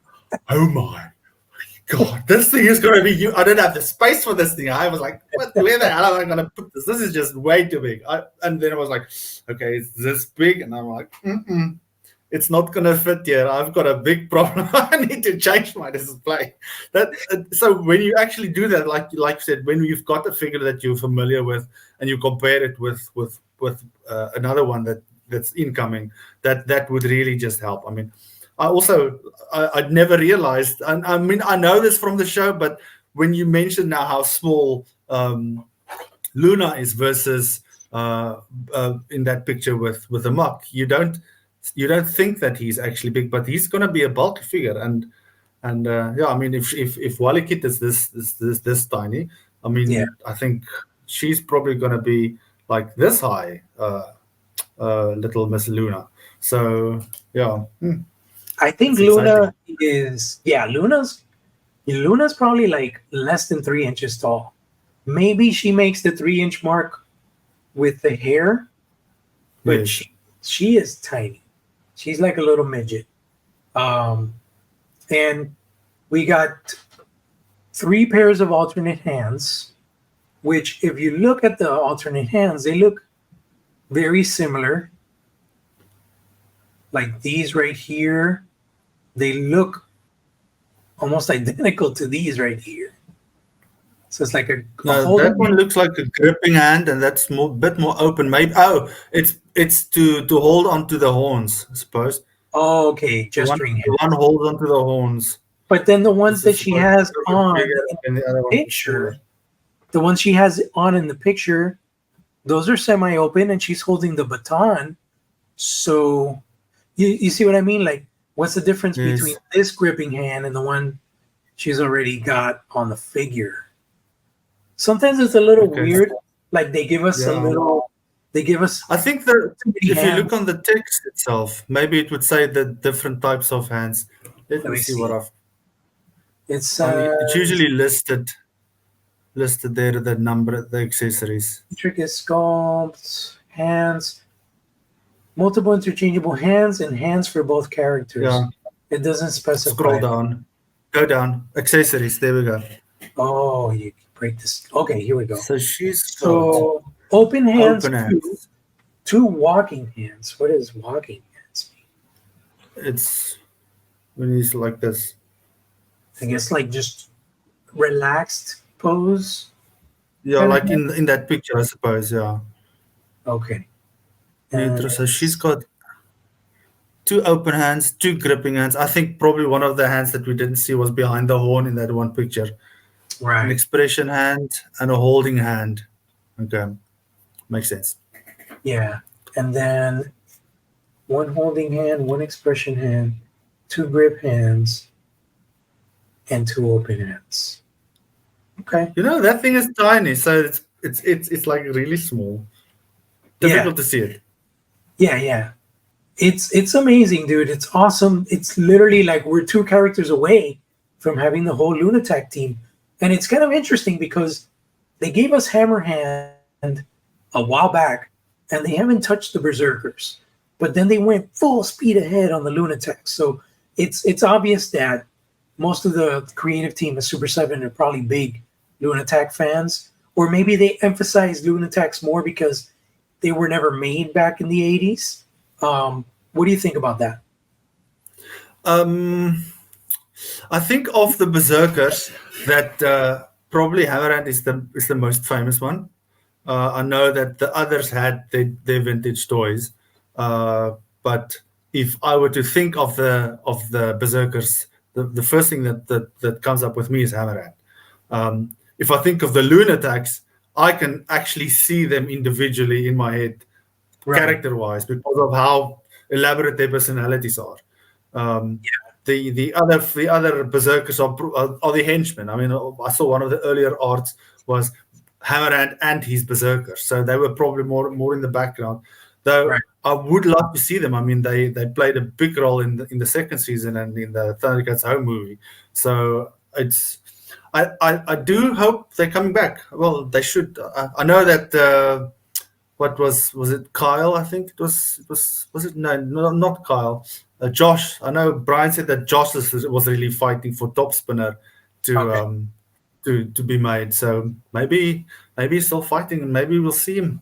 B: oh my God, this thing is going to be I don't have the space for this thing. I was like, where the hell am I going to put this? This is just way too big. And then I was like, okay, it's this big, and I'm like, it's not going to fit here. I've got a big problem. I need to change my display. So when you actually do that, like you said, when you've got a figure that you're familiar with and you compare it with another one that's incoming, that would really just help. I mean, I'd never realized, and I mean, I know this from the show, but when you mention now how small Luna is versus in that picture with the mock, you don't think that he's actually big, but he's going to be a bulky figure. And I mean, if Wally Kit is this tiny, I mean, I think she's probably going to be like this high, little Miss Luna. So yeah.
A: I think Luna is Luna's probably like less than 3 inches tall. Maybe she makes the 3 inch mark with the hair, but
B: Yes.
A: she is tiny. She's like a little midget. Um, and we got 3 pairs of alternate hands, which, if you look at the alternate hands, they look very similar. Like these right here, they look almost identical to these right here. So it's like a
B: No, that
A: holding
B: one
A: hand.
B: looks like a gripping hand, and that's more bit more open. Maybe it's to hold onto the horns, I suppose.
A: Oh, okay,
B: The one
A: gesturing
B: the
A: hand.
B: one holds onto the horns.
A: But then the ones
B: This is
A: that she
B: supposed to be
A: has
B: a little bit
A: on
B: bigger,
A: in
B: and the other
A: the
B: one is smaller.
A: picture, the ones she has on in the picture, those are semi-open, and she's holding the baton. So you see what I mean? Like, what's the difference between
B: Yes.
A: this gripping hand and the one she's already got on the figure? Sometimes it's a little
B: Okay.
A: weird. Like
B: Yeah.
A: they give us
B: I think that
A: too many
B: if you look
A: hands.
B: on the text itself, maybe it would say the different types of hands. Let
A: Let
B: me
A: me
B: see what
A: see.
B: I've.
A: It
B: It's
A: says
B: usually listed there the number the accessories.
A: intricate sculpts, hands, multiple interchangeable hands, and hands for both characters.
B: Yeah.
A: It doesn't
B: Scroll
A: specify.
B: down. Go down. Accessories. There we go.
A: Oh, you break this. Okay, here we go.
B: So she's got
A: So open hands
B: open
A: two,
B: hands.
A: two walking hands. What does walking hands
B: It's when he's like this.
A: mean? I guess like just relaxed pose
B: Yeah,
A: kind of
B: like
A: hand.
B: in that picture, I suppose. Yeah.
A: Okay. And
B: Neutral. So she's got two open hands, two gripping hands. I think probably one of the hands that we didn't see was behind the horn in that one picture. An
A: right.
B: expression hand and a holding hand. Okay, makes sense.
A: Yeah. And then one holding hand, one expression hand, two grip hands, and two open hands. Okay.
B: You know that thing is tiny, so it's like really small.
A: Yeah.
B: Difficult to see it.
A: Yeah. Yeah. It's amazing, dude. It's awesome. It's literally like we're 2 characters away from having the whole Lunatic team. And it's kind of interesting because they gave us Hammerhand a while back and they haven't touched the Berserkers. But then they went full speed ahead on the Lunatics. So it's obvious that most of the creative team of Super 7 are probably big Lunatic fans. Or maybe they emphasize Lunatics more because they were never made back in the 80s. What do you think about that?
B: Um, I think of the berserkers that probably Hammerhand is the most famous one. I know that the others had their vintage toys, but if I were to think of the berserkers, the first thing that comes up with me is Hammerhand. If I think of the Lunatics, I can actually see them individually in my head,
A: Right.
B: character wise, because of how elaborate their personalities are. Um, the other berserkers are the henchmen. I mean, I saw one of the earlier arts was Hammerhand and his berserkers, so they were probably more in the background. Though
A: Right.
B: I would love to see them. I mean, they played a big role in the second season and in the Thundercats home movie. So it's I do hope they're coming back. Well, they should. I know that. What was it Kyle? I think was it no, not Kyle. Josh. I know Brian said that Josh was really fighting for Top Spinner to
A: Okay.
B: to be made. So maybe he's still fighting, and maybe we'll see him.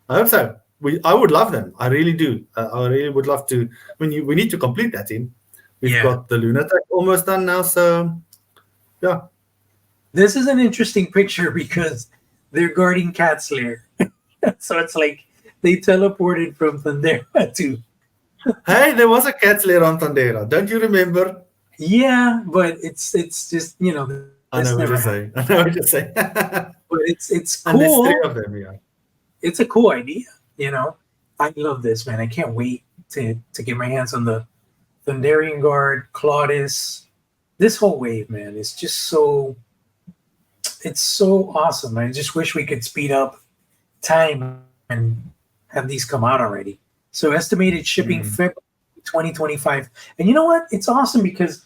B: I hope so. I would love them. I really do. I really would love to. We need to complete that team. We've
A: Yeah.
B: got the Lunatic almost done now. So yeah,
A: This is an interesting picture because they're guarding Cat's lair. So it's like they teleported from Thundera to
B: hey, there was a cat lair on Tandera. Don't you remember?
A: yeah, but it's just this
B: I
A: never
B: know what you're
A: happened.
B: saying. I know what you're saying.
A: But it's
B: And there's three
A: cool.
B: of them, yeah.
A: It's a cool idea. You know, I love this, man. I can't wait to get my hands on the Thunderian Guard, Claudius. This whole wave, man, is just it's so awesome. I just wish we could speed up time and have these come out already. So estimated shipping
B: Mm.
A: February 2025. And you know what? It's awesome because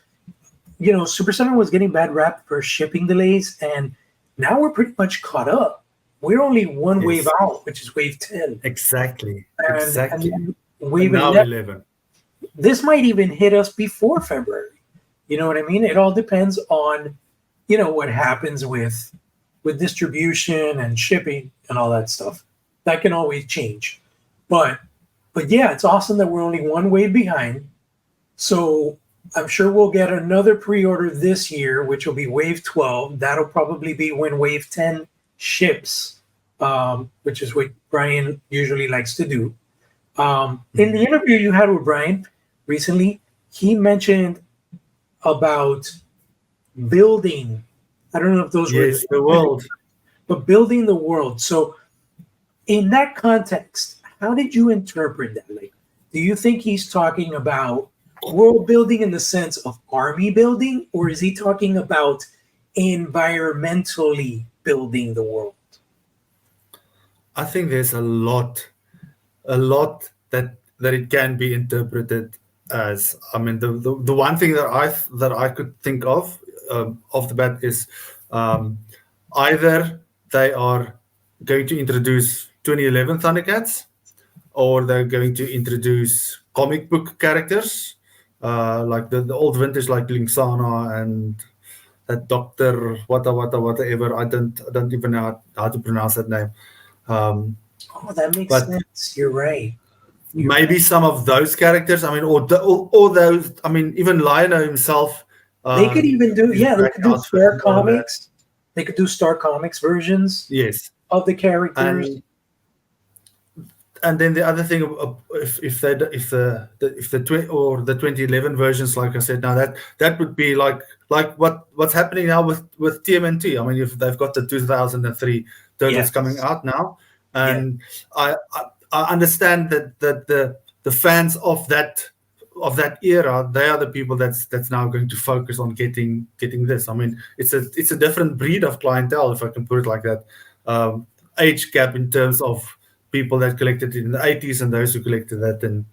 A: Super 7 was getting bad rap for shipping delays, and Now we're pretty much caught up. We're only one wave
B: Yes.
A: out, which is wave 10.
B: Exactly.
A: And
B: Exactly.
A: then
B: And
A: wave
B: now
A: 11.
B: 11.
A: This might even hit us before February. You know what I mean? It all depends on, what happens with distribution and shipping and all that stuff. That can always change. But yeah, it's awesome that we're only one wave behind. So I'm sure we'll get another pre-order this year, which will be wave 12. That'll probably be when wave 10 ships, which is what Brian usually likes to do. In the interview you had with Brian recently, he mentioned about building. I don't know if those were
B: Yes, the world.
A: but building the world. So in that context, how did you interpret that? Like, do you think he's talking about world building in the sense of army building, or is he talking about environmentally building the world?
B: I think there's a lot that it can be interpreted as. I mean, the one thing that I could think of off the bat is um, either they are going to introduce 2011 Thundercats, or they're going to introduce comic book characters, like the old vintage, like Linksana and that Doctor whatever. I don't even know how to pronounce that name. Um,
A: Oh, that makes
B: but
A: sense. You're right. You're
B: maybe
A: right.
B: some of those characters. I mean, or those. I mean, even Lionel himself
A: They could even do,
B: his
A: yeah, they
B: black
A: could do
B: outfit
A: Star
B: and all of that.
A: Comics. They could do Star Comics versions
B: Yes,
A: of the characters.
B: and then the other thing, if they if the 2011 versions, like I said, now that would be like what's happening now with TMNT. I mean, if they've got the 2003 turtles coming
A: Yes.
B: out now,
A: Yeah.
B: and I understand that the fans of that era, they are the people that's now going to focus on getting this. I mean, it's a different breed of clientele, if I can put it like that. Age gap in terms of people that collected it in the 80s and those who collected that in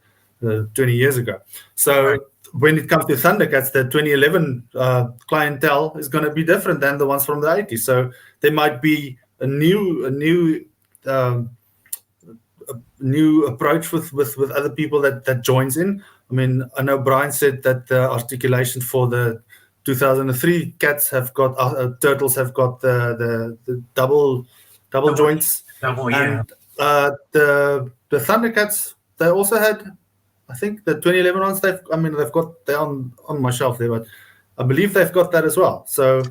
B: 20 years ago.
A: Right.
B: So when it comes to Thundercats, the 2011 clientele is going to be different than the ones from the 80s. So there might be um, a new approach with other people that joins in. I mean, I know Brian said that the articulation for the 2003 cats have got turtles have got the double
A: Double,
B: joints,
A: double, yeah.
B: and the Thundercats, they also had, I think the 2011 ones. They've got they're on my shelf there, but I believe they've got that as well. So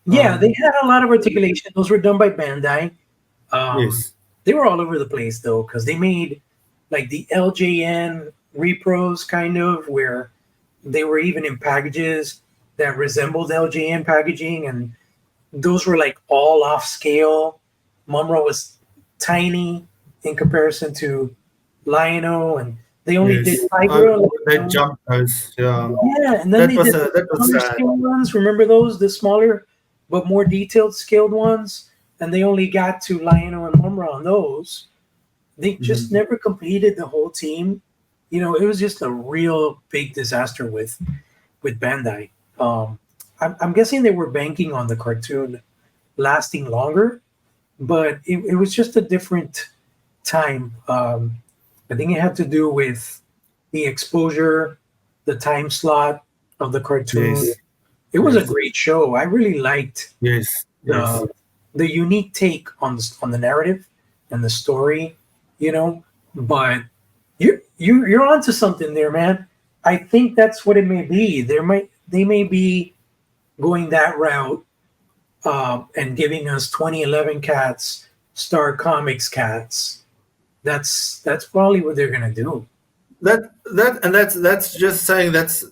A: Yeah, they
B: um,
A: had a lot of articulation. Those were done by Bandai. Um,
B: yes,
A: they were all over the place though, because they made like the LJN repros kind of where they were even in packages that resembled LJN packaging, and those were like all off scale. Mumra was tiny in comparison to Lionel, and they only did
B: yes,
A: Tigra.
B: they jumped those. Yeah,
A: Yeah, and then
B: that
A: they
B: was
A: did
B: a
A: the
B: that was
A: smaller
B: sad.
A: scale ones. Remember those? The smaller but more detailed scaled ones? And they only got to Lionel and Mumra on those. They just
B: Mhm.
A: never completed the whole team. It was just a real big disaster with Bandai. I'm guessing they were banking on the cartoon lasting longer, but it was just a different time. I think it had to do with the exposure, the time slot of the cartoon.
B: Yes,
A: It was a
B: yes,
A: great show. I really liked
B: yes, yes.
A: the the unique take on the narrative and the story, you know. But you're onto something there, man. I think that's what it may be. They may be going that route, and giving us 2011 cats, Star Comics cats. That's probably what they're gonna do.
B: That's just saying that's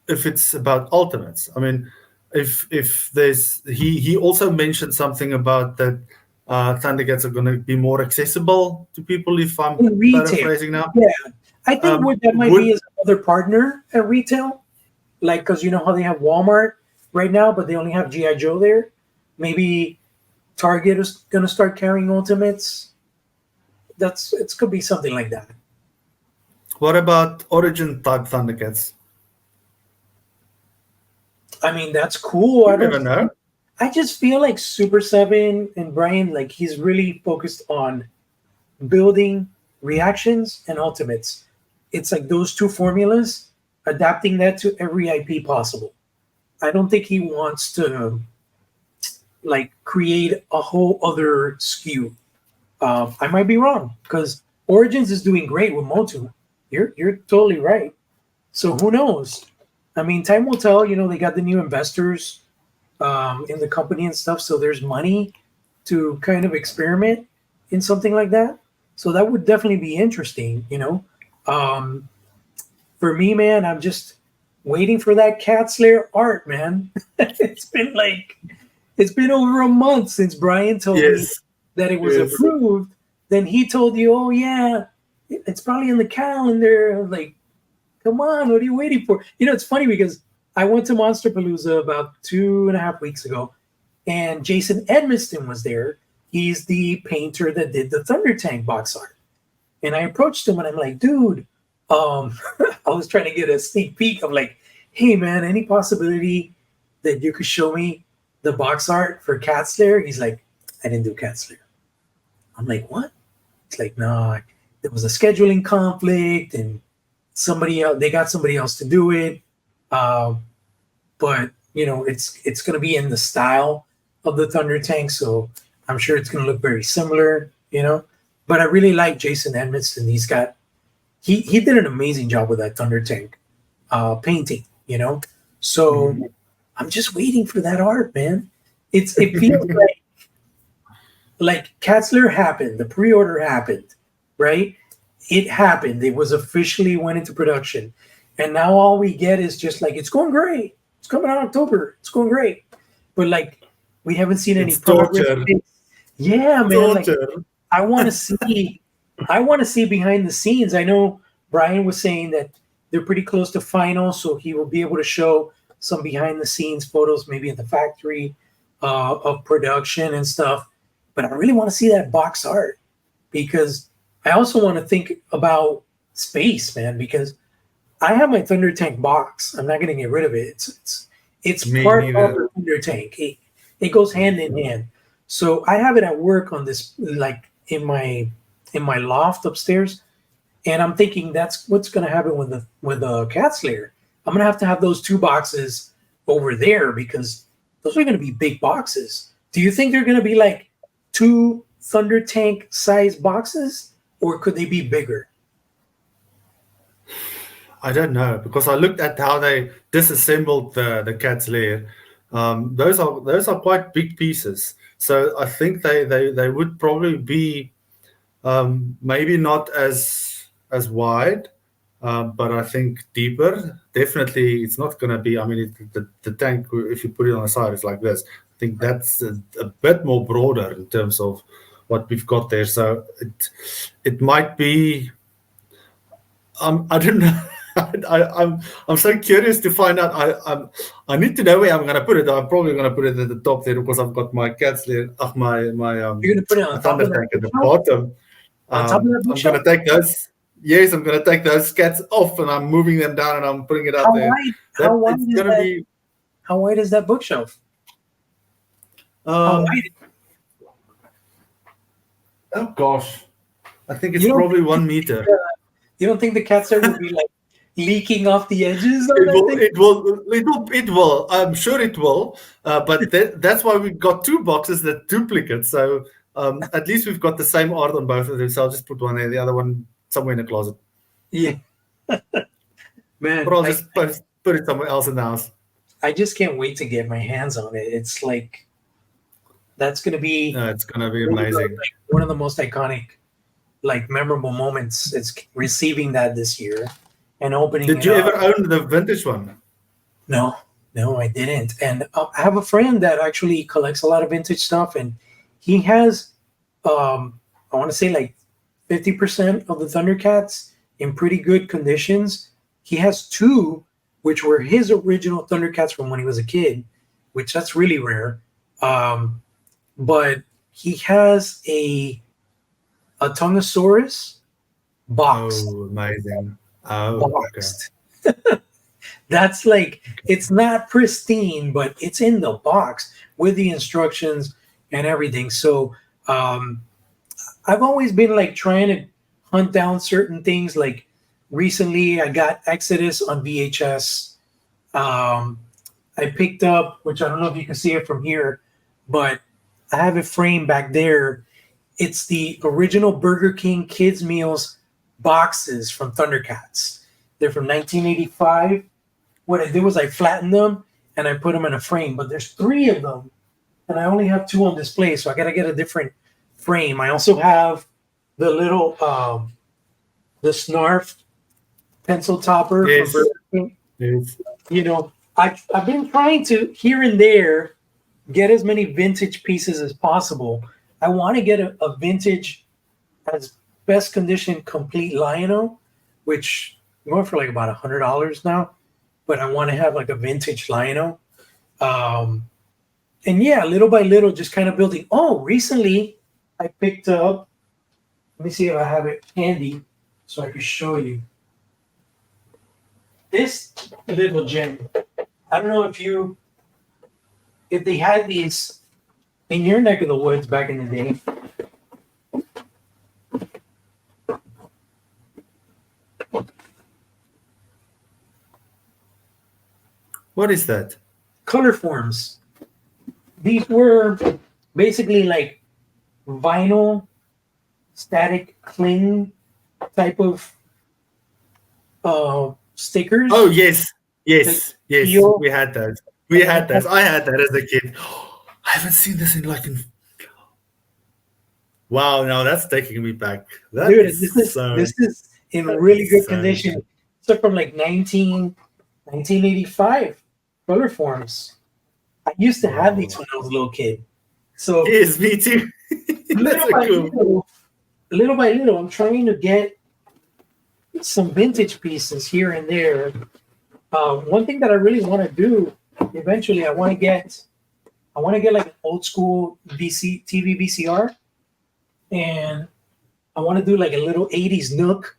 B: if it's about ultimates. I mean, if there's he also mentioned something about that Thundercats are going to be more accessible to people. If I'm
A: In retail,
B: paraphrasing now,
A: yeah, I think what that might be
B: would
A: is another partner at retail, like because you know how they have Walmart right now, but they only have GI Joe there. Maybe Target is gonna start carrying Ultimates. It could be something like that.
B: what about Origin type Thundercats?
A: I mean, that's cool.
B: You never know.
A: I just feel like Super 7 and Brian, like he's really focused on building reactions and ultimates. It's like those two formulas, adapting that to every IP possible. I don't think he wants to like create a whole other SKU. I might be wrong because Origins is doing great with Motu. You're totally right. So who knows? I mean, time will tell. You know, they got the new investors in the company and stuff, so there's money to kind of experiment in something like that. So that would definitely be interesting. You know, um, for me, man, I'm just waiting for that Cat Slayer art, man. It's been over a month since Brian told me
B: Yes,
A: that it was
B: yes.
A: approved. Then he told you, oh yeah, it's probably in the calendar. I was like, come on, what are you waiting for? You know, it's funny because I went to Monster Palooza about 2.5 weeks ago, and Jason Edmiston was there. He's the painter that did the Thunder Tank box art. And I approached him and I'm like, dude, I was trying to get a sneak peek of like, hey man, any possibility that you could show me the box art for Cat Slayer? He's like, I didn't do Cat Slayer. I'm like, what? It's like, no, there was a scheduling conflict and somebody else, they got somebody else to do it. Uh, but you know, it's gonna be in the style of the Thunder Tank, so I'm sure it's gonna look very similar, you know. But I really like Jason Edmiston. He did an amazing job with that Thunder Tank painting, you know. So
B: Mhm.
A: I'm just waiting for that art, man. It feels like Katzler happened, the pre-order happened, right? It happened. It was officially went into production, and now all we get is just like it's going great. It's coming out October. It's going great, but like we haven't seen any
B: It's
A: progress.
B: torture.
A: Yeah, man. Like
B: Torture.
A: I want to see, I want to see behind the scenes. I know Brian was saying that they're pretty close to final, so he will be able to show some behind the scenes photos, maybe in the factory of production and stuff. But I really want to see that box art because I also want to think about space, man. Because I have my Thunder Tank box. I'm not going to get rid of it. It's
B: Me
A: part of
B: neither.
A: the Thunder Tank. It goes hand in hand. So I have it at work on this, like in my loft upstairs, and I'm thinking that's what's going to happen with the Cat Slayer. I'm going to have those two boxes over there because those are going to be big boxes. Do you think they're going to be like two Thunder Tank size boxes, or could they be bigger?
B: I don't know because I looked at how they disassembled the cat's lair. Those are quite big pieces. So I think they would probably be maybe not as wide, but I think deeper. Definitely, it's not going to be. I mean, the tank, if you put it on the side, it's like this. I think that's a bit more broader in terms of what we've got there. So it might be. I don't know. I'm so curious to find out. I need to know where I'm going to put it. I'm probably going to put it at the top there because I've got my cats there.
A: You're going to put it
B: My
A: on top
B: thunder
A: of that
B: tank at the
A: bookshelf?
B: bottom.
A: On top of that
B: I'm going
A: bookshelf?
B: to take those. Yes, I'm going to take those cats off and I'm moving them down and I'm putting it
A: How
B: out there.
A: wide? How
B: That
A: wide
B: it's
A: is
B: going to
A: that?
B: be.
A: How wide is that bookshelf? How
B: Um,
A: wide?
B: oh gosh, I think it's
A: You don't
B: probably
A: think
B: 1 meter.
A: you don't think the cat there will be like leaking off the edges of
B: It
A: that
B: will,
A: thing?
B: it will, it will, it will. I'm sure it will. But that's why we got two boxes that duplicate. So at least we've got the same art on both of them. So I'll just put one there, the other one somewhere in the closet.
A: Yeah,
B: Or
A: man.
B: I'll just put it somewhere else in the house.
A: I just can't wait to get my hands on it. It's like that's gonna be
B: It's gonna be amazing.
A: one of the most iconic, like memorable moments. It's receiving that this year and opening
B: Did
A: it
B: you
A: up.
B: ever own the vintage one?
A: No, no, I didn't. And I have a friend that actually collects a lot of vintage stuff, and he has, I want to say like 50% of the Thundercats in pretty good conditions. He has two, which were his original Thundercats from when he was a kid, which that's really rare. Um, but he has a Tongosaurus boxed,
B: Oh, amazing. Oh, okay.
A: boxed. That's like it's not pristine, but it's in the box with the instructions and everything. So um, I've always been like trying to hunt down certain things. Like recently, I got Exodus on VHS. Um, I picked up, which I don't know if you can see it from here, but I have it framed back there. It's the original Burger King kids meals boxes from Thundercats. They're from 1985. What I did was I flattened them and I put them in a frame, but there's three of them and I only have two on display, so I gotta get a different frame. I also have the little the Snarf pencil topper from
B: Yes.
A: Burger King.
B: Yes.
A: You know, I've been trying to here and there get as many vintage pieces as possible. I want to get a vintage as best condition complete Lionel, which I'm going for like about $100 now. But I want to have like a vintage Lionel. And yeah, little by little, just kind of building. Oh, recently I picked up. Let me see if I have it handy so I can show you this little gem. I don't know if they had these in your neck of the woods back in the day.
B: What is that?
A: Color forms. These were basically like vinyl static cling type of stickers.
B: Oh yes,
A: Like
B: yes.
A: steel.
B: We had those. We had those. I had that as a kid. I haven't seen this in. Wow, now that's taking me back. That
A: Dude,
B: is so.
A: this is in
B: That
A: really
B: is
A: good
B: so.
A: condition. So from like 1985 color forms. I used to have these when I was a little kid. So
B: Yes, me too. That's so cool.
A: little by little, I'm trying to get some vintage pieces here and there. One thing that I really want to do eventually, I want to get like an old school TV VCR, and I want to do like a little 80s nook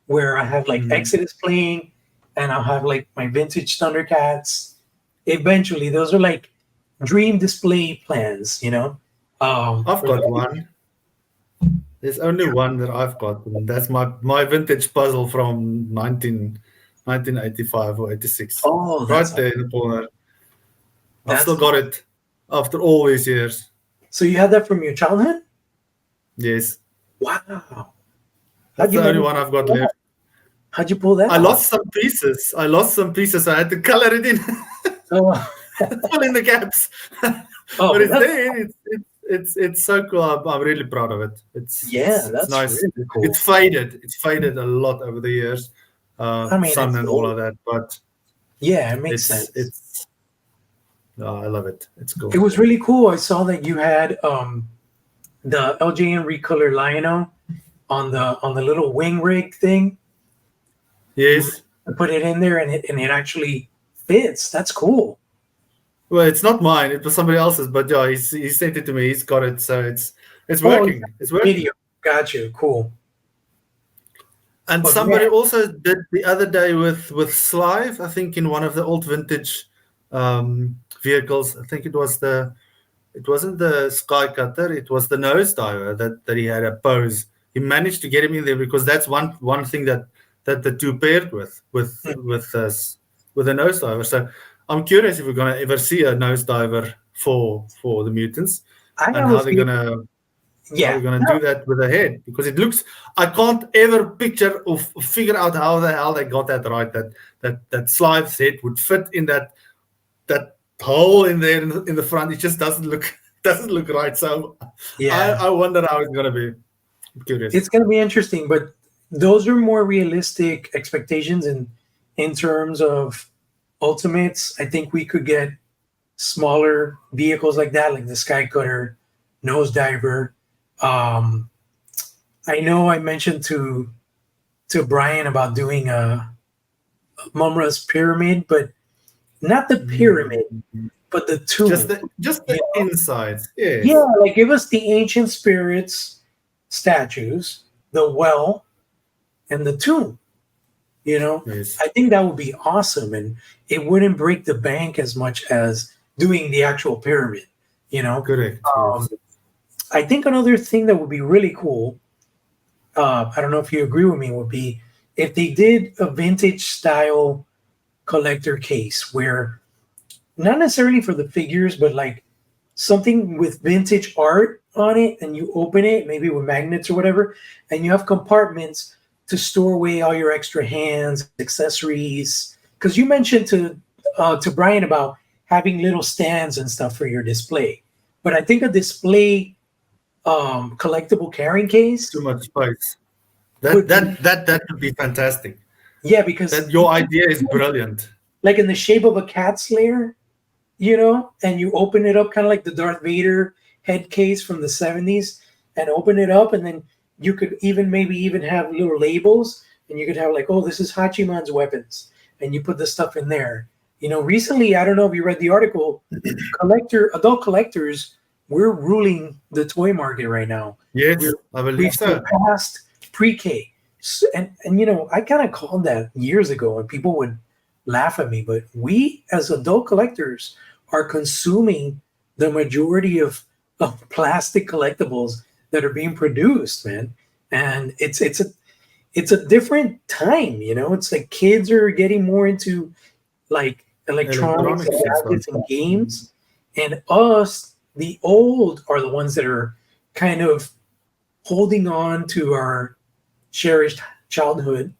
A: where I have like Exodus playing, and I'll have like my vintage Thundercats. Eventually, those are like dream display plans, you know.
B: I've got one. There's only one that I've got, and that's my vintage puzzle from 1985 or 86.
A: Oh,
B: Right
A: that's
B: there in the corner. I've
A: that's
B: still got it after all these years.
A: so you had that from your childhood?
B: Yes.
A: Wow.
B: That's the only one I've got left.
A: How'd you pull that
B: I
A: off?
B: lost some pieces. So I had to color it in.
A: Oh,
B: Fill in the gaps.
A: oh
B: But it's
A: that's-
B: there. It's so cool. I'm really proud of it. It's
A: that's
B: nice.
A: really cool.
B: It's faded. It's faded a lot over the years.
A: I mean,
B: Sun
A: it's
B: and all of that. But
A: yeah, it makes sense.
B: it's I love it. It's cool.
A: It was really cool. I saw that you had the LJN recolor Lionel on the little wing rig thing.
B: Yes.
A: I put it in there and it actually fits. That's cool.
B: Well, it's not mine. It was somebody else's. But yeah, he sent it to me. He's got it. So it's working. It's working.
A: Video. Got you. Cool.
B: And
A: But
B: somebody
A: man-
B: also did the other day with Slive, I think, in one of the old vintage vehicles. I think it wasn't the Sky Cutter, it was the Nosediver that he had a pose. He managed to get him in there because that's one thing that the two paired with a Nosediver. So I'm curious if we're gonna ever see a Nosediver for the mutants and how they're gonna do that with a head, because it looks, I can't ever picture or figure out how the hell they got that right, that Slive's head would fit in that hole in there in the front. It just doesn't look right. So
A: yeah,
B: I wonder how it's gonna be. I'm curious.
A: it's gonna be interesting, but those are more realistic expectations in terms of ultimates. I think we could get smaller vehicles like that, like the Sky Cutter, Nosediver. I know I mentioned to Brian about doing a Mumra's pyramid, but not the pyramid, but the tomb.
B: Just the inside. Yeah.
A: Yeah, like give us the ancient spirits statues, the well, and the tomb. You know,
B: Yes.
A: I think that would be awesome, and it wouldn't break the bank as much as doing the actual pyramid. You know,
B: Correct.
A: um,
B: Yes.
A: I think another thing that would be really cool. I don't know if you agree with me. Would be if they did a vintage style collector case where not necessarily for the figures, but like something with vintage art on it, and you open it maybe with magnets or whatever, and you have compartments to store away all your extra hands, accessories. Because you mentioned to Brian about having little stands and stuff for your display, but I think a display collectible carrying case
B: Too much spice. That
A: could be,
B: that that that would be fantastic.
A: yeah, because
B: That your idea is brilliant.
A: like in the shape of a cat's lair, and you open it up kind of like the Darth Vader head case from the 70s and open it up, and then you could even maybe even have little labels, and you could have like, oh, this is Hachiman's weapons, and you put the stuff in there. Recently, I don't know if you read the article, adult collectors, we're ruling the toy market right now.
B: Yes,
A: We're
B: I believe
A: we've
B: so.
A: surpassed pre-K. And I kind of called that years ago, and people would laugh at me, but we as adult collectors are consuming the majority of plastic collectibles that are being produced, man. And it's a different time, It's like kids are getting more into like electronics and
B: Electronics and stuff.
A: gadgets and games, and us, the old, are the ones that are kind of holding on to our cherished childhood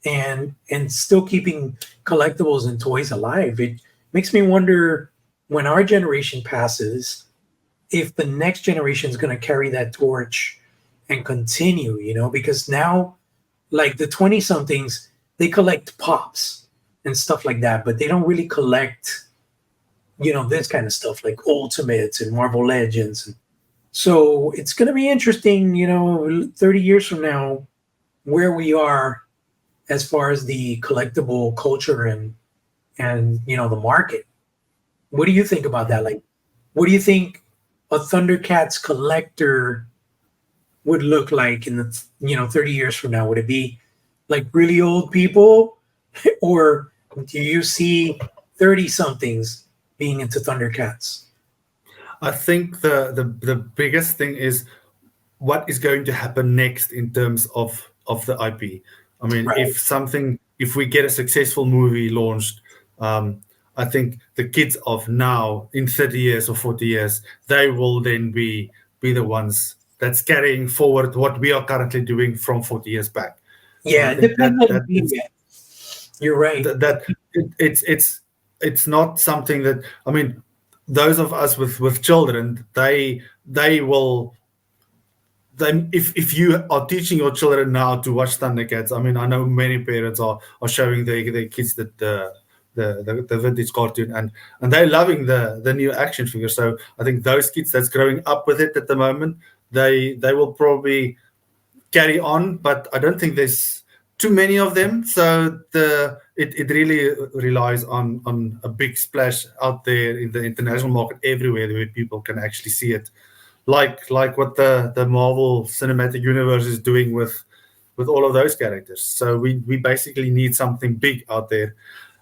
A: and still keeping collectibles and toys alive. It makes me wonder when our generation passes if the next generation is going to carry that torch and continue, because now, like the 20 somethings, they collect pops and stuff like that, but they don't really collect, this kind of stuff like Ultimates and Marvel Legends. So it's going to be interesting, 30 years from now, where we are as far as the collectible culture and the market. What do you think about that? Like, what do you think a Thundercats collector would look like in the 30 years from now? Would it be like really old people, or do you see 30 somethings being into Thundercats?
B: I think the biggest thing is what is going to happen next in terms of the IP. I mean,
A: Right.
B: if we get a successful movie launched, um, I think the kids of now, in 30 years or 40 years, they will then be the ones that's carrying forward what we are currently doing from 40 years back. So I
A: Yeah, it
B: think
A: depends
B: that
A: on the
B: that is
A: media. You're right.
B: it's not something that, I mean, those of us with children, they will, then if you are teaching your children now to watch Thundercats, I mean, I know many parents are showing their kids that the vintage cartoon, and they're loving the new action figure. So I think those kids that's growing up with it at the moment, they will probably carry on, but I don't think there's too many of them. So it really relies on a big splash out there in the international market everywhere where people can actually see it, like what the Marvel Cinematic Universe is doing with all of those characters. So we basically need something big out there,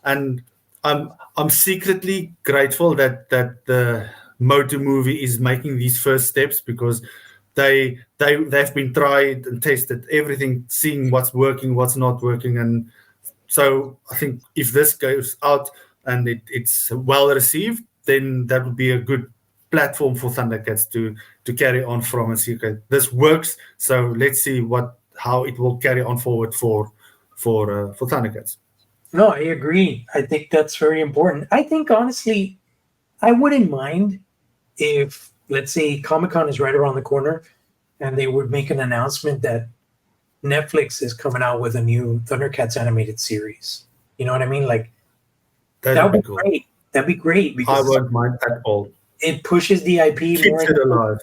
B: and I'm secretly grateful that the Moto movie is making these first steps, because they've been tried and tested everything, seeing what's working, what's not working, and so I think if this goes out and it's well received, then that would be a good platform for Thundercats to carry on from and see, okay, this works. So let's see how it will carry on forward for Thundercats.
A: No, I agree. I think that's very important. I think honestly, I wouldn't mind if, let's say, Comic Con is right around the corner and they would make an announcement that Netflix is coming out with a new Thundercats animated series. You know what I mean? Like,
B: That
A: that
B: would
A: would
B: be
A: be
B: cool.
A: great. That'd be great
B: I
A: because
B: won't mind at all.
A: it pushes the IP more,
B: Keeps it alive.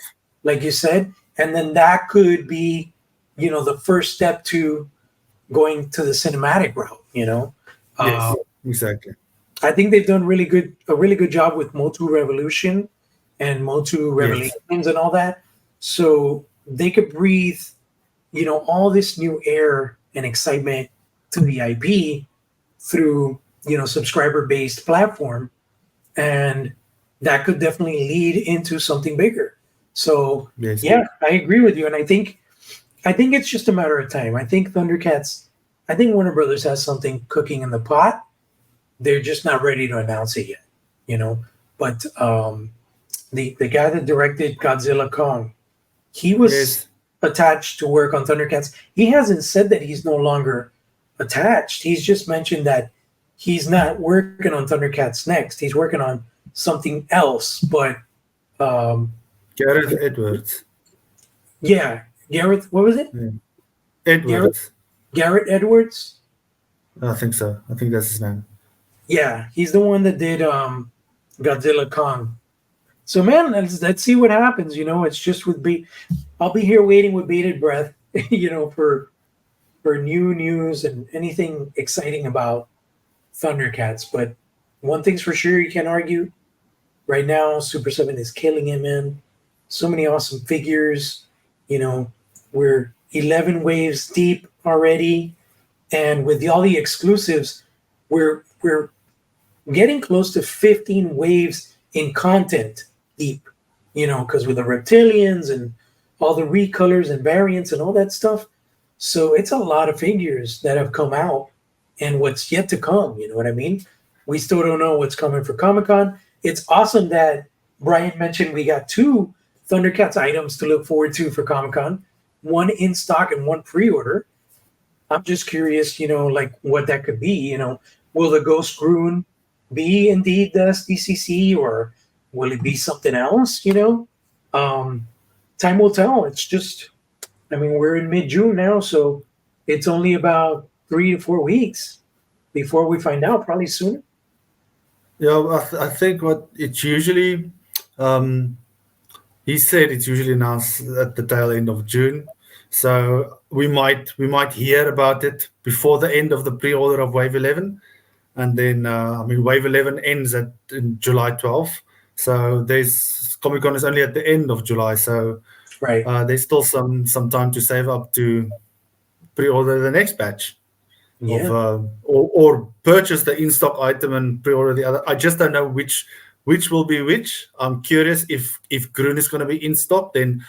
A: like you said, and then that could be, the first step to going to the cinematic route. Uh,
B: Yes, exactly.
A: I think they've done a really good job with Motu Revolution and Motu
B: Yes,
A: Revelations and all that. So they could breathe, all this new air and excitement to to the IP through subscriber based platform, and that could definitely lead into something bigger. So
B: Yes.
A: yeah, I agree with you, and I think it's just a matter of time. I think Thundercats, I think Warner Brothers has something cooking in the pot. They're just not ready to announce it yet, you know. But the guy that directed Godzilla Kong, he was
B: Yes.
A: attached to work on Thundercats. He hasn't said that he's no longer attached. He's just mentioned that he's not working on Thundercats next. He's working on something else. But um,
B: Gareth Edwards.
A: yeah, Gareth, what was it?
B: Yeah.
A: Gareth
B: Edwards.
A: Garrett Edwards.
B: I think so. I think that's his name.
A: Yeah, he's the one that did Godzilla Kong. So man, let's see what happens. It's just I'll be here waiting with bated breath, for new news and anything exciting about Thundercats. But one thing's for sure, you can't argue. Right now, Super Seven is killing it, man. So many awesome figures. We're 11 waves deep already, and with all the exclusives, we're getting close to 15 waves in content deep, because with the reptilians and all the recolors and variants and all that stuff. So it's a lot of figures that have come out and what's yet to come. You know what I mean? We still don't know what's coming for Comic Con. It's awesome that Brian mentioned we got two Thundercats items to look forward to for Comic Con, one in stock and one pre order. I'm just curious, like what that could be. Will the Ghost Rune be indeed the SDCC, or will it be something else? Time will tell. It's just, we're in mid June now, so it's only about 3 to 4 weeks before we find out, probably sooner.
B: Yeah, I think what it's usually, he said it's usually announced at the tail end of June. So we might hear about it before the end of the pre-order of Wave 11, and then Wave 11 ends in July 12th. So there's Comic Con is only at the end of July, so
A: Right.
B: there's still some time to save up to pre-order the next batch of
A: Yeah.
B: or purchase the in-stock item and pre-order the other. I just don't know which will be which. I'm curious if Grun is going to be in stock, then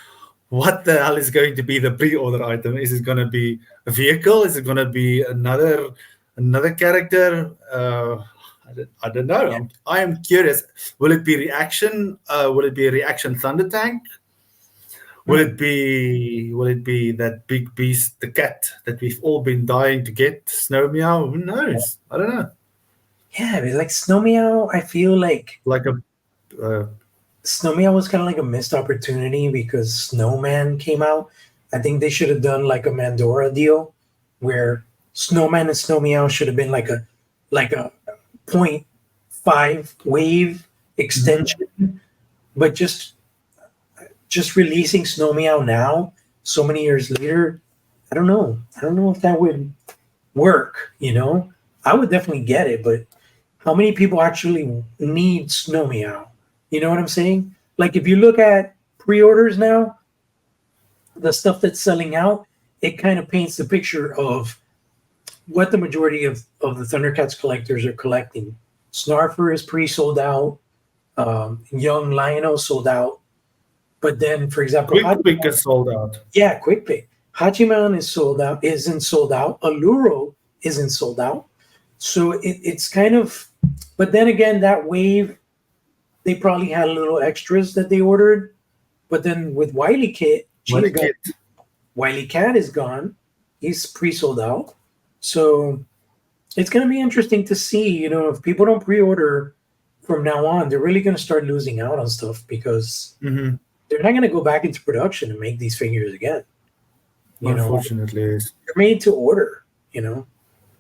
B: what the hell is going to be the pre-order item? Is it going to be a vehicle? Is it going to be another character? I don't know.
A: Yeah.
B: I am curious. Will it be reaction? Will it be a reaction Thunder Tank? Will it be that big beast, the cat that we've all been dying to get? Snow Meow? Who knows? I don't know.
A: Yeah, but like Snow Meow, I feel like
B: Like a
A: Snow Meow was kind of like a missed opportunity because Snowman came out. I think they should have done like a Mandora deal where Snowman and Snow Meow should have been like a point five wave extension, but just releasing Snow Meow now, so many years later, I don't know. I don't know if that would work. I would definitely get it, but how many people actually need Snow Meow? You know what I'm saying? Like if you look at pre-orders now, the stuff that's selling out, it kind of paints the picture of what the majority of the Thundercats collectors are collecting. Snarfer is pre-sold out. Young Lionel sold out. But then, for example,
B: Quick Pick is sold out.
A: Yeah, Quick Pick. Hachiman is sold out, isn't sold out. Alluro isn't sold out. So it's kind of, but then again, that wave, they probably had a little extras that they ordered. But then with Wily Cat is gone. He's pre-sold out. So it's going to be interesting to see, if people don't pre-order from now on, they're really going to start losing out on stuff because they're not going to go back into production and make these figures again.
B: Unfortunately,
A: they're made to order,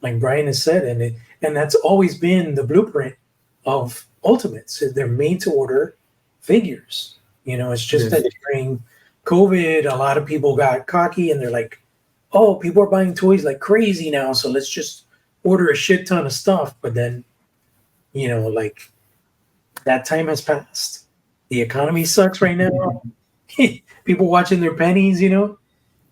A: like Brian has said, and that's always been the blueprint of Ultimates. They're made to order figures. It's just that during COVID, a lot of people got cocky and they're like, oh, people are buying toys like crazy now, so let's just order a shit ton of stuff. But then, like that time has passed. The economy sucks right now. People watching their pennies,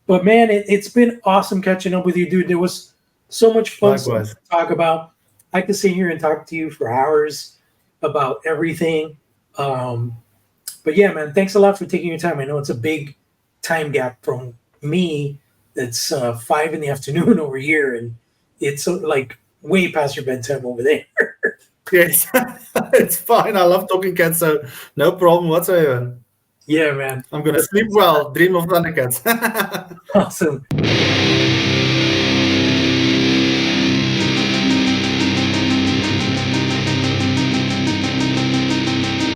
A: But man, it's been awesome catching up with you, dude. There was So much fun stuff
B: Likewise.
A: to talk about. I could sit here and talk to you for hours about everything. Um, but yeah, man, thanks a lot for taking your time. I know it's a big time gap from me. It's 5 in the afternoon over here, and it's like way past your bedtime over there.
B: Yes, it's fine. I love talking cats, so no problem whatsoever.
A: Yeah, man.
B: I'm gonna
A: But
B: sleep well. Dream of Thundercats.
A: awesome.